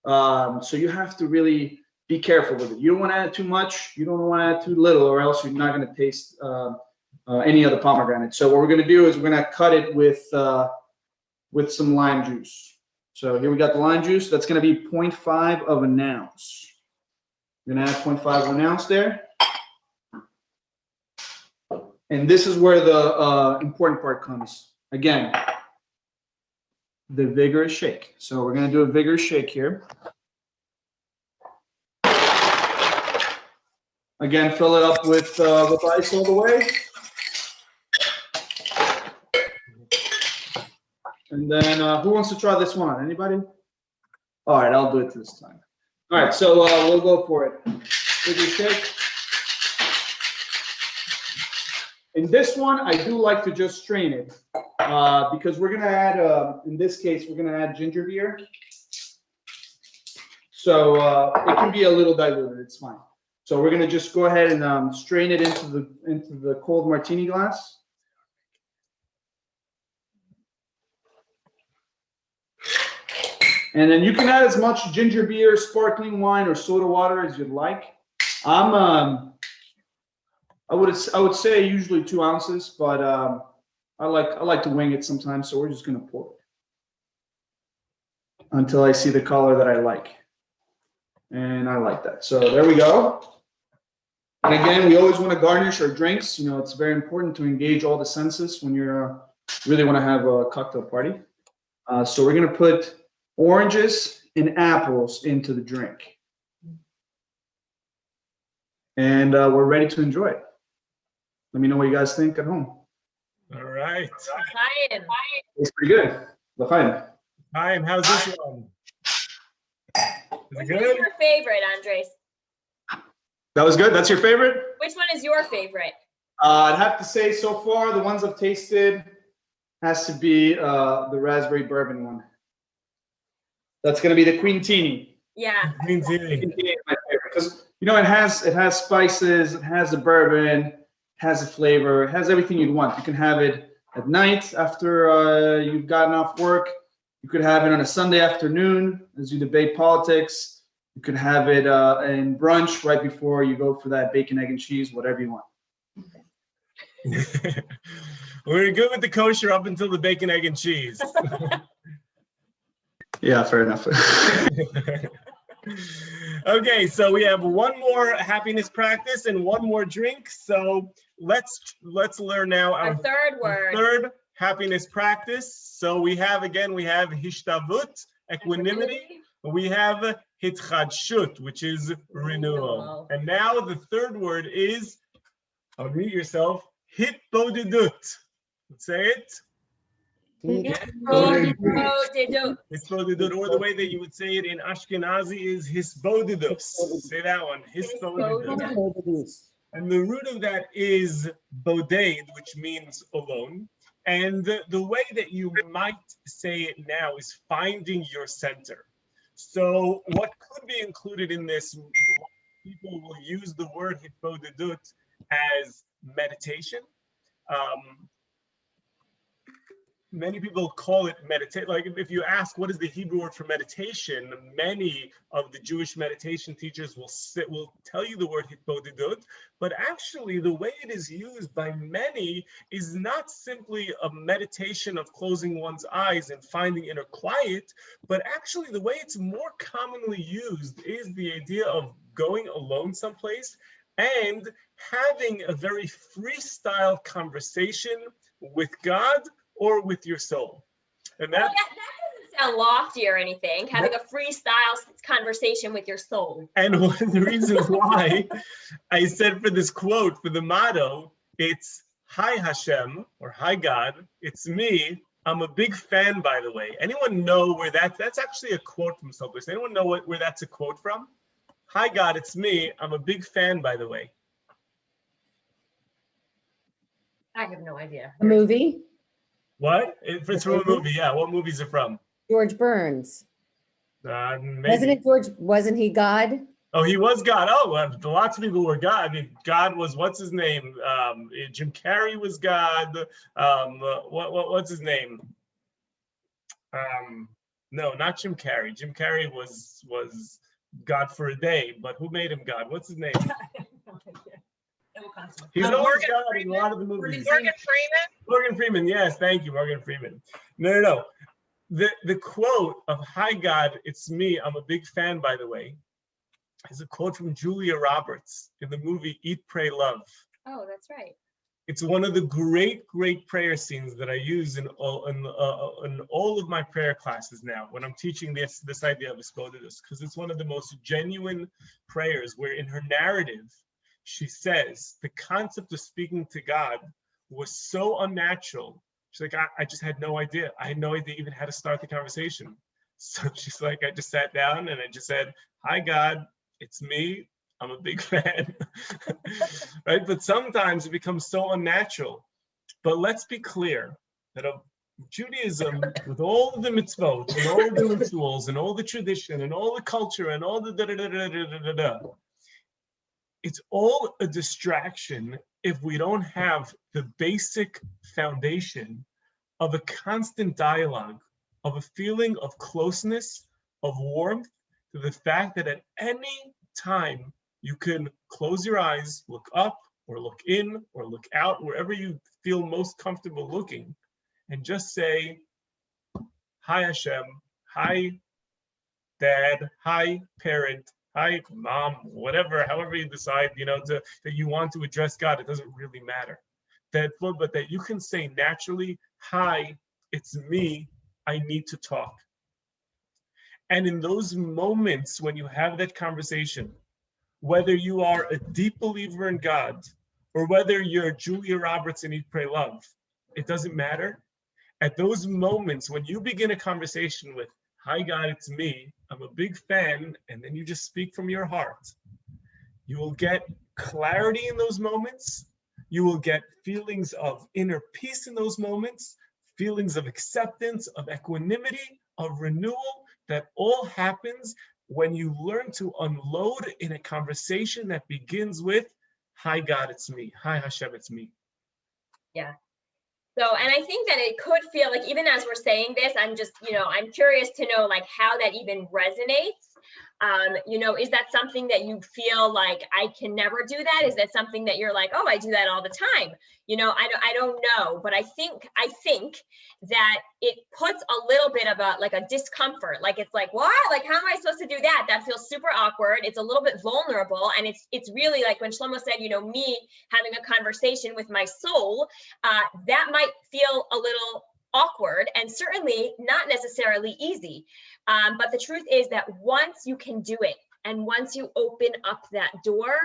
So you have to really be careful with it. You don't want to add too much. You don't want to add too little, or else you're not going to taste any of the pomegranate. So what we're going to do is we're going to cut it with some lime juice. So here we got the lime juice. That's going to be 0.5 of an ounce. We're going to add 0.5 of an ounce there. And this is where the important part comes. Again, the vigorous shake. So we're going to do a vigorous shake here. Again, fill it up with ice all the way. And then who wants to try this one? Anybody? All right, I'll do it this time. All right, so we'll go for it. Vigorous shake. In this one, I do like to just strain it because we're going to add, in this case, we're going to add ginger beer. So it can be a little diluted. It's fine. So we're going to just go ahead and strain it into the cold martini glass. And then you can add as much ginger beer, sparkling wine, or soda water as you'd like. I would say usually 2 ounces, but I like to wing it sometimes. So we're just going to pour it until I see the color that I like, and I like that. So there we go. And again, we always want to garnish our drinks. You know, it's very important to engage all the senses when you really want to have a cocktail party. So we're going to put oranges and apples into the drink. And we're ready to enjoy it. Let me know what you guys think at home. All right. L'chaim. It's pretty good. L'chaim. Thyme, how's this one? Which one is your favorite, Andres? That was good. That's your favorite? Which one is your favorite? I'd have to say so far, the ones I've tasted has to be the raspberry bourbon one. That's going to be the Quintini. Yeah. Quintini. Quintini is my favorite. because you know it has spices, it has the bourbon, it has a flavor, it has everything you'd want. You can have it at night after you've gotten off work. You could have it on a Sunday afternoon as you debate politics. You could have it in brunch right before you go for that bacon, egg, and cheese, whatever you want. We're good with the kosher up until the bacon, egg, and cheese. Yeah, fair enough. Okay, so we have one more happiness practice and one more drink. So let's learn now Our third word. third happiness practice. So we have hishtavut, equanimity. We have hitchadshut, which is renewal. And now the third word is, unmute yourself, hitbodedut. Say it. Hisbodedut, or the way that you would say it in Ashkenazi is hisbodedus. Say that one, hisbodedus. And the root of that is boded, which means alone. And the way that you might say it now is finding your center. So what could be included in this, people will use the word hitbodedut as meditation. Many people call it meditate. Like if you ask what is the Hebrew word for meditation, many of the Jewish meditation teachers will tell you the word hitbodedut, but actually the way it is used by many is not simply a meditation of closing one's eyes and finding inner quiet, but actually the way it's more commonly used is the idea of going alone someplace and having a very freestyle conversation with God or with your soul. And that doesn't sound lofty or anything, having a freestyle conversation with your soul. And one of the reasons why I said for this quote, for the motto, it's Hi Hashem, or Hi God, it's me. I'm a big fan, by the way. Anyone know where that's actually a quote from someplace. Anyone know where that's a quote from? Hi God, it's me. I'm a big fan, by the way. I have no idea. A movie? What? It's from a movie, yeah. What movie is it from? George Burns. Maybe. Wasn't he God? Oh, he was God. Oh, lots of people were God. I mean, God was, what's his name? Jim Carrey was God. What's his name? No, not Jim Carrey. Jim Carrey was God for a day, but who made him God? What's his name? He's always God in a lot of the movies. Morgan Freeman? Morgan Freeman, yes, thank you, Morgan Freeman. No. The quote of Hi God, it's me, I'm a big fan, by the way, is a quote from Julia Roberts in the movie Eat, Pray, Love. Oh, that's right. It's one of the great prayer scenes that I use in all of my prayer classes now when I'm teaching this idea of hisbodedus, because it's one of the most genuine prayers where in her narrative, she says the concept of speaking to God was so unnatural. She's like, I just had no idea. I had no idea even how to start the conversation. So she's like, I just sat down and I just said, Hi God, it's me. I'm a big fan. Right? But sometimes it becomes so unnatural. But let's be clear that Judaism, with all of the mitzvot and all the rituals and all the tradition and all the culture and all the da-da-da-da-da-da-da-da, it's all a distraction if we don't have the basic foundation of a constant dialogue, of a feeling of closeness, of warmth, to the fact that at any time you can close your eyes, look up or look in or look out, wherever you feel most comfortable looking, and just say, Hi Hashem, hi Dad, hi parent, hi mom, whatever, however you decide, that you want to address God, it doesn't really matter. But that you can say naturally, hi, it's me, I need to talk. And in those moments when you have that conversation, whether you are a deep believer in God or whether you're Julia Roberts in Eat, Pray, Love, it doesn't matter. At those moments when you begin a conversation with, Hi God, it's me, I'm a big fan, and then you just speak from your heart, you will get clarity in those moments. You will get feelings of inner peace in those moments, feelings of acceptance, of equanimity, of renewal. That all happens when you learn to unload in a conversation that begins with, hi God, it's me. Hi Hashem, it's me. Yeah. So, and I think that it could feel like, even as we're saying this, I'm just, I'm curious to know like how that even resonates. Is that something that you feel like I can never do that? Is that something that you're like, oh, I do that all the time? I don't know, but I think that it puts a little bit of a discomfort. Like, it's like, what? Like, how am I supposed to do that? That feels super awkward. It's a little bit vulnerable. And it's really like when Shlomo said, me having a conversation with my soul, that might feel a little awkward and certainly not necessarily easy. But the truth is that once you can do it and once you open up that door,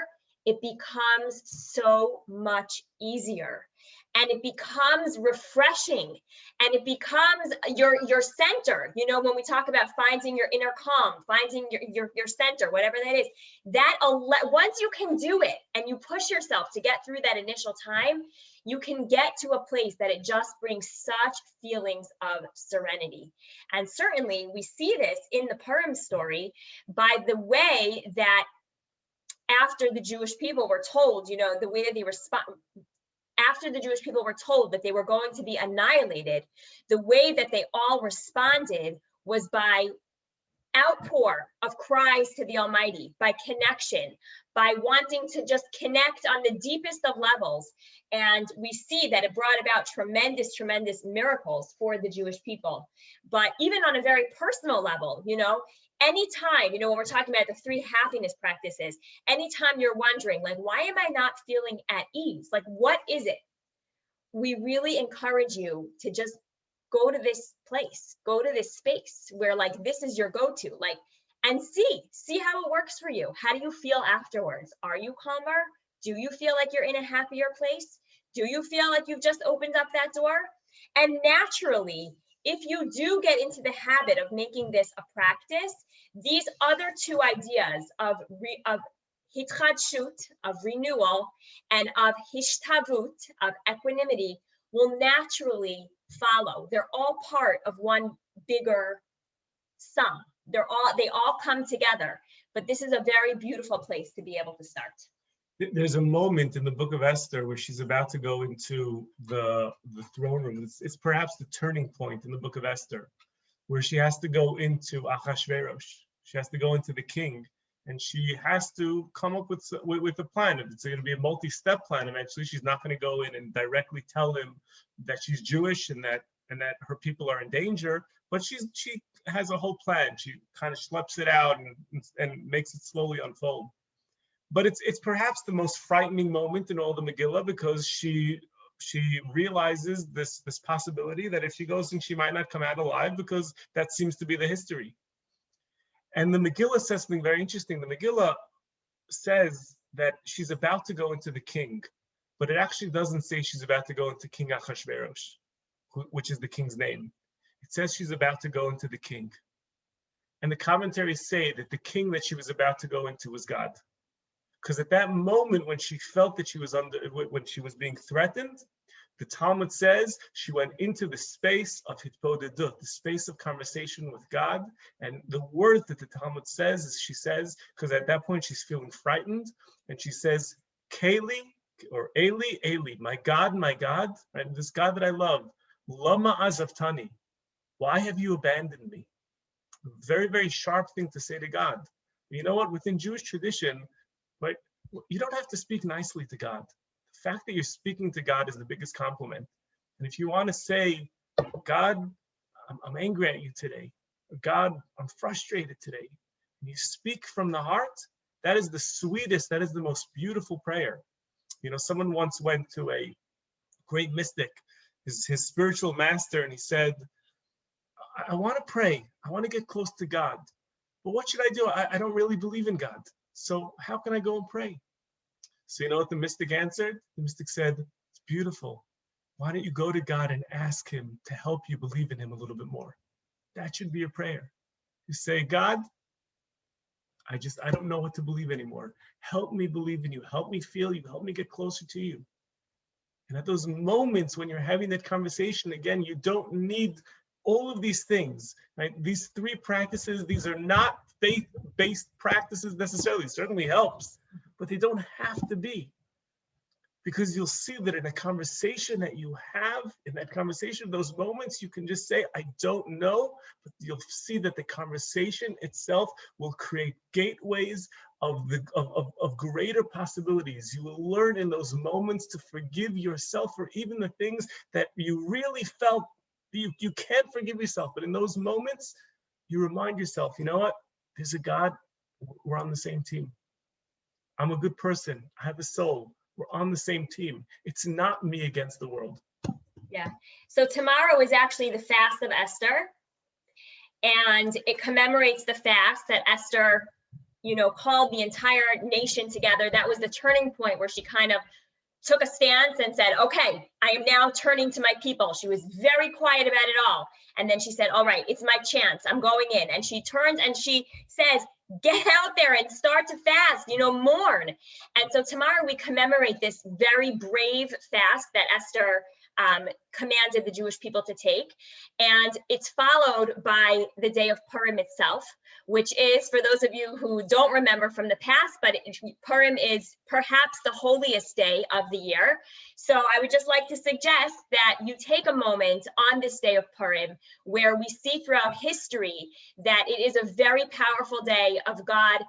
it becomes so much easier and it becomes refreshing and it becomes your center. When we talk about finding your inner calm, finding your center, whatever that is, once you can do it and you push yourself to get through that initial time, you can get to a place that it just brings such feelings of serenity. And certainly we see this in the Purim story by the way that after the Jewish people were told, the way that they respond, after the Jewish people were told that they were going to be annihilated, the way that they all responded was by outpour of cries to the Almighty, by connection, by wanting to just connect on the deepest of levels. And we see that it brought about tremendous, tremendous miracles for the Jewish people. But even on a very personal level, anytime, when we're talking about the 3 happiness practices, anytime you're wondering, like, why am I not feeling at ease? Like, what is it? We really encourage you to just go to this place, go to this space where like, this is your go-to, like, and see how it works for you. How do you feel afterwards? Are you calmer? Do you feel like you're in a happier place? Do you feel like you've just opened up that door? And naturally, if you do get into the habit of making this a practice, these other 2 ideas of hitchadshut, of renewal, and of hishtavut, of equanimity, will naturally follow. They're all part of one bigger sum. They all come together, but this is a very beautiful place to be able to start. There's a moment in the book of Esther where she's about to go into the throne room. It's perhaps the turning point in the book of Esther, where she has to go into Achashverosh. She has to go into the king, and she has to come up with a plan. It's going to be a multi-step plan eventually. She's not going to go in and directly tell him that she's Jewish and that her people are in danger, but she has a whole plan. She kind of schleps it out and makes it slowly unfold. But it's perhaps the most frightening moment in all the Megillah, because she realizes this possibility that if she goes in, she might not come out alive, because that seems to be the history. And the Megillah says something very interesting. The Megillah says that she's about to go into the king, but it actually doesn't say she's about to go into King Achashverosh, which is the king's name. It says she's about to go into the king. And the commentaries say that the king that she was about to go into was God. Because at that moment when she felt that she was when she was being threatened, the Talmud says she went into the space of hitbodedut, the space of conversation with God. And the word that the Talmud says is, she says, because at that point she's feeling frightened, and she says, Keli, or Eli, Eli, my God, right? This God that I love, Lama azavtani, why have you abandoned me? Very, very sharp thing to say to God. But you know what? Within Jewish tradition, right, you don't have to speak nicely to God. The fact that you're speaking to God is the biggest compliment. And if you want to say, God, I'm angry at you today. God, I'm frustrated today. And you speak from the heart, that is the sweetest, that is the most beautiful prayer. Someone once went to a great mystic, his spiritual master, and he said, I want to pray. I want to get close to God. But what should I do? I don't really believe in God. So how can I go and pray? So you know what the mystic answered? The mystic said, it's beautiful. Why don't you go to God and ask him to help you believe in him a little bit more? That should be your prayer. You say, God, I don't know what to believe anymore. Help me believe in you. Help me feel you. Help me get closer to you. And at those moments when you're having that conversation, again, you don't need all of these things, right? These 3 practices, these are not faith-based practices necessarily. It certainly helps, but they don't have to be. Because you'll see that in a conversation that you have, in that conversation, those moments, you can just say, I don't know, but you'll see that the conversation itself will create gateways of greater possibilities. You will learn in those moments to forgive yourself for even the things that you really felt you can't forgive yourself. But in those moments, you remind yourself, you know what? There's a God. We're on the same team. I'm a good person. I have a soul. We're on the same team. It's not me against the world. Yeah. So tomorrow is actually the fast of Esther, and it commemorates the fast that Esther, called the entire nation together. That was the turning point where she kind of took a stance and said, okay, I am now turning to my people. She was very quiet about it all. And then she said, all right, it's my chance. I'm going in. And she turns and she says, get out there and start to fast, mourn. And so tomorrow we commemorate this very brave fast that Esther commanded the Jewish people to take. And it's followed by the day of Purim itself, which is, for those of you who don't remember from the past, but Purim is perhaps the holiest day of the year. So I would just like to suggest that you take a moment on this day of Purim, where we see throughout history that it is a very powerful day of God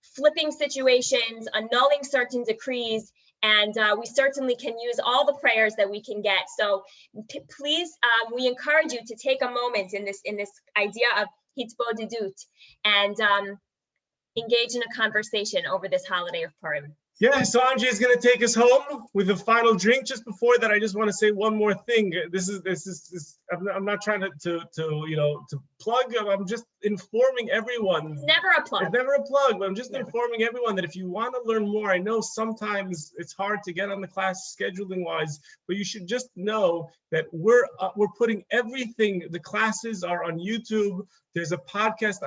flipping situations, annulling certain decrees, and we certainly can use all the prayers that we can get. So please, we encourage you to take a moment in this idea of hitbodedut and engage in a conversation over this holiday of Purim. Yeah, so Andre is going to take us home with a final drink. Just before that, I just want to say one more thing. This is I'm not trying to plug. I'm just informing everyone. It's never a plug. It's never a plug, but I'm just informing everyone that if you want to learn more, I know sometimes it's hard to get on the class scheduling wise, but you should just know that we're putting everything. The classes are on YouTube. There's a podcast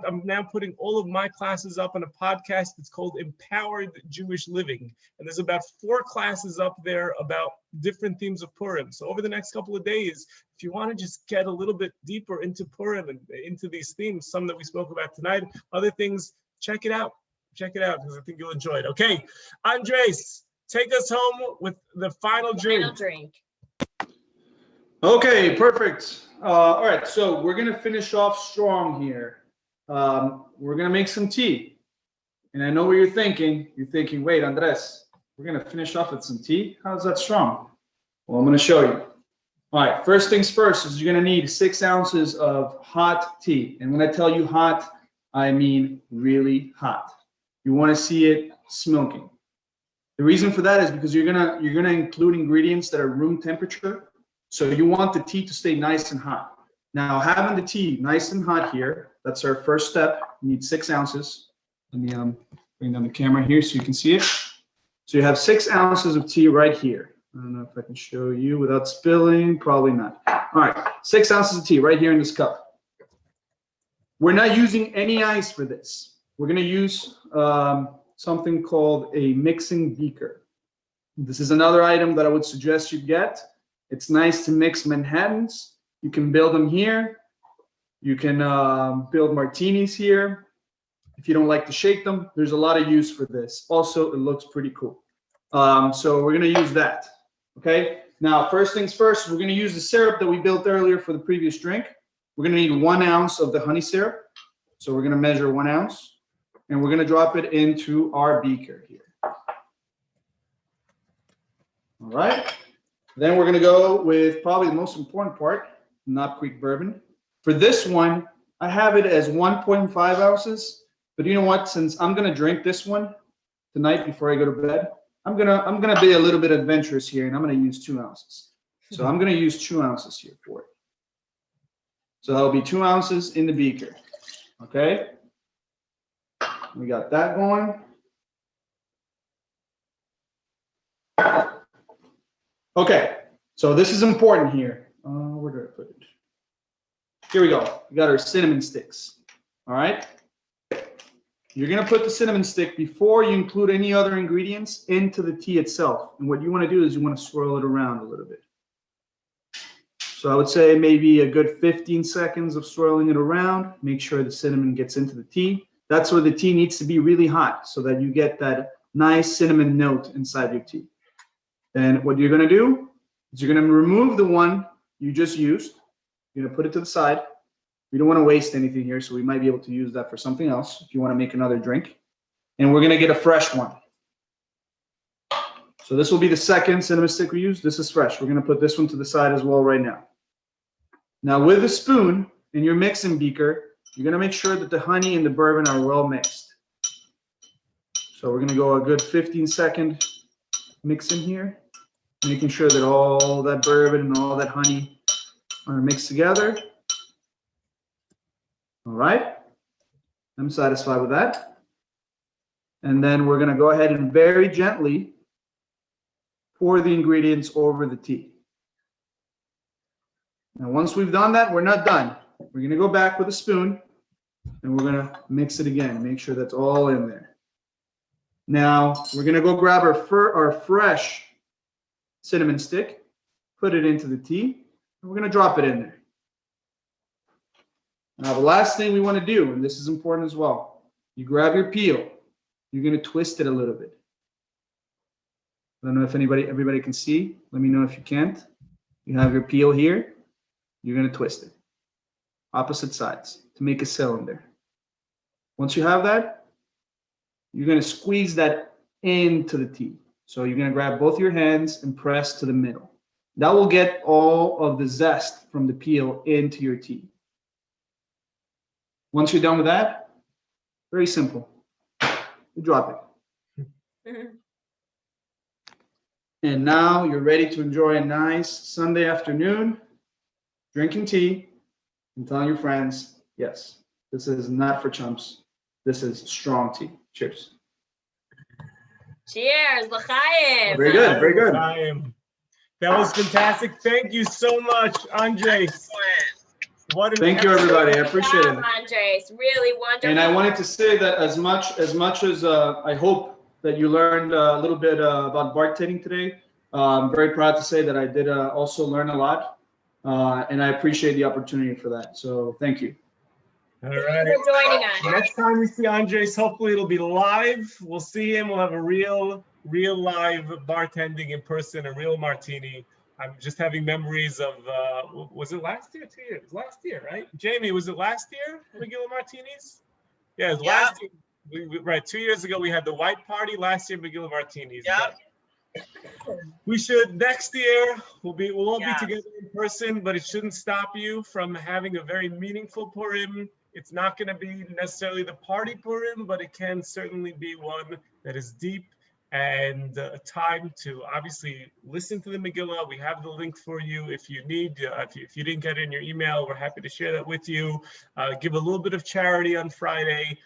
I'm now putting all of my classes up on a podcast. It's called Empowered Jewish Living. And there's about 4 classes up there about different themes of Purim. So over the next couple of days, if you want to just get a little bit deeper into Purim and into these themes, some that we spoke about tonight, other things, check it out. Check it out, because I think you'll enjoy it. Okay, Andres, take us home with the final drink. Final drink. Okay, perfect. All right, so we're going to finish off strong here. We're going to make some tea. And I know what you're thinking. You're thinking, wait, Andres, we're going to finish off with some tea? How's that strong? Well, I'm going to show you. All right, first things first is you're going to need 6 ounces of hot tea. And when I tell you hot, I mean really hot. You want to see it smoking. The reason for that is because you're gonna include ingredients that are room temperature. So you want the tea to stay nice and hot. Now, having the tea nice and hot here, that's our first step. You need 6 ounces. Let me bring down the camera here so you can see it. So you have 6 ounces of tea right here. I don't know if I can show you without spilling, probably not. All right, 6 ounces of tea right here in this cup. We're not using any ice for this. We're gonna use something called a mixing beaker. This is another item that I would suggest you get. It's nice to mix Manhattans. You can build them here. You can build martinis here. If you don't like to shake them, there's a lot of use for this. Also, it looks pretty cool. So we're gonna use that, okay? Now, first things first, we're gonna use the syrup that we built earlier for the previous drink. We're gonna need 1 ounce of the honey syrup. So we're gonna measure 1 ounce, and we're gonna drop it into our beaker here. All right. Then we're gonna go with probably the most important part, Knob Creek bourbon. For this one, I have it as 1.5 ounces, but you know what? Since I'm gonna drink this one tonight before I go to bed, I'm gonna be a little bit adventurous here, and I'm gonna use 2 ounces. So I'm gonna use 2 ounces here for it. So that'll be 2 ounces in the beaker. Okay. We got that going. Okay, so this is important here. Where did I put it? Here we go. We got our cinnamon sticks. All right. You're gonna put the cinnamon stick before you include any other ingredients into the tea itself. And what you want to do is you want to swirl it around a little bit. So So I would say maybe a good 15 seconds of swirling it around. Make sure the cinnamon gets into the tea. That's where the tea needs to be really hot so that you get that nice cinnamon note inside your tea. Then what you're going to do is you're going to remove the one you just used. You're going to put it to the side. We don't want to waste anything here, so we might be able to use that for something else if you want to make another drink. And we're going to get a fresh one. So this will be the second cinnamon stick we use. This is fresh. We're going to put this one to the side as well right now. Now with a spoon in your mixing beaker, you're going to make sure that the honey and the bourbon are well mixed. So we're going to go a good 15-second mix in here, making sure that all that bourbon and all that honey are mixed together. All right, I'm satisfied with that. And then we're going to go ahead and very gently pour the ingredients over the tea. Now, once we've done that, we're not done. We're going to go back with a spoon and we're going to mix it again, make sure that's all in there. Now, we're going to go grab our fresh cinnamon stick, put it into the tea, and we're going to drop it in there. Now, the last thing we want to do, and this is important as well, you grab your peel. You're going to twist it a little bit. I don't know if everybody can see. Let me know if you can't. You have your peel here. You're going to twist it. Opposite sides to make a cylinder. Once you have that, you're going to squeeze that into the tea. So you're going to grab both your hands and press to the middle. That will get all of the zest from the peel into your tea. Once you're done with that, very simple. You drop it. And now you're ready to enjoy a nice Sunday afternoon, drinking tea and telling your friends, yes, this is not for chumps. This is strong tea. Cheers. Cheers, l'chaim. Very good, very good. L'chaim. That was fantastic. Thank you so much, Andres. Thank you, everybody. I appreciate it. Andres, really wonderful. And I wanted to say that as much as I hope that you learned a little bit about bartending today, I'm very proud to say that I did also learn a lot, and I appreciate the opportunity for that. So thank you. All Thank right. you for joining us. Next time we see Andres, hopefully it'll be live. We'll see him. We'll have a real live bartending in person, a real martini. I'm just having memories of, was it last year? 2 years? Last year, right? Jamie, was it last year, Megilah Martinis? Yeah, it was last year. Right, 2 years ago we had the white party. Last year, Megilah Martinis. Yeah. We should, next year, we'll all be together in person, but it shouldn't stop you from having a very meaningful Purim. It's not going to be necessarily the party Purim, but it can certainly be one that is deep and a time to obviously listen to the Megillah. We have the link for you if you need. If you didn't get it in your email, we're happy to share that with you. Give a little bit of charity on Friday.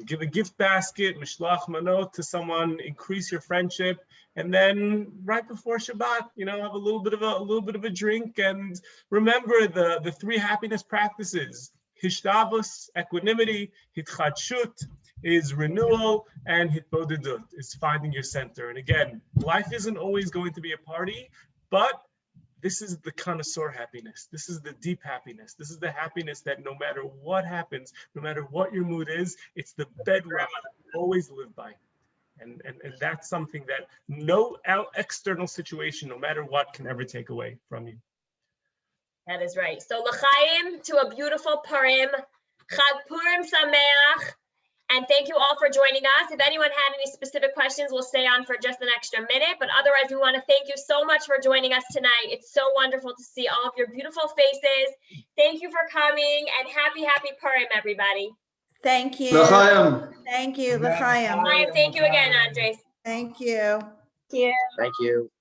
Give a gift basket, mishlach manot to someone. Increase your friendship, and then right before Shabbat, have a little bit of a drink. And remember the three happiness practices: hishtavus, equanimity; hitchadshut is renewal, and hitbodedut is finding your center. And again, life isn't always going to be a party, but this is the connoisseur happiness. This is the deep happiness. This is the happiness that no matter what happens, no matter what your mood is, it's the bedrock you always live by. And that's something that no external situation, no matter what, can ever take away from you. That is right. So l'chaim to a beautiful Purim. Chag Purim Sameach. And thank you all for joining us. If anyone had any specific questions, we'll stay on for just an extra minute. But otherwise, we want to thank you so much for joining us tonight. It's so wonderful to see all of your beautiful faces. Thank you for coming, and happy Purim, everybody. Thank you. L'chaim. Thank you, L'chaim. Thank you again, Andres. Thank you. Thank you. Thank you.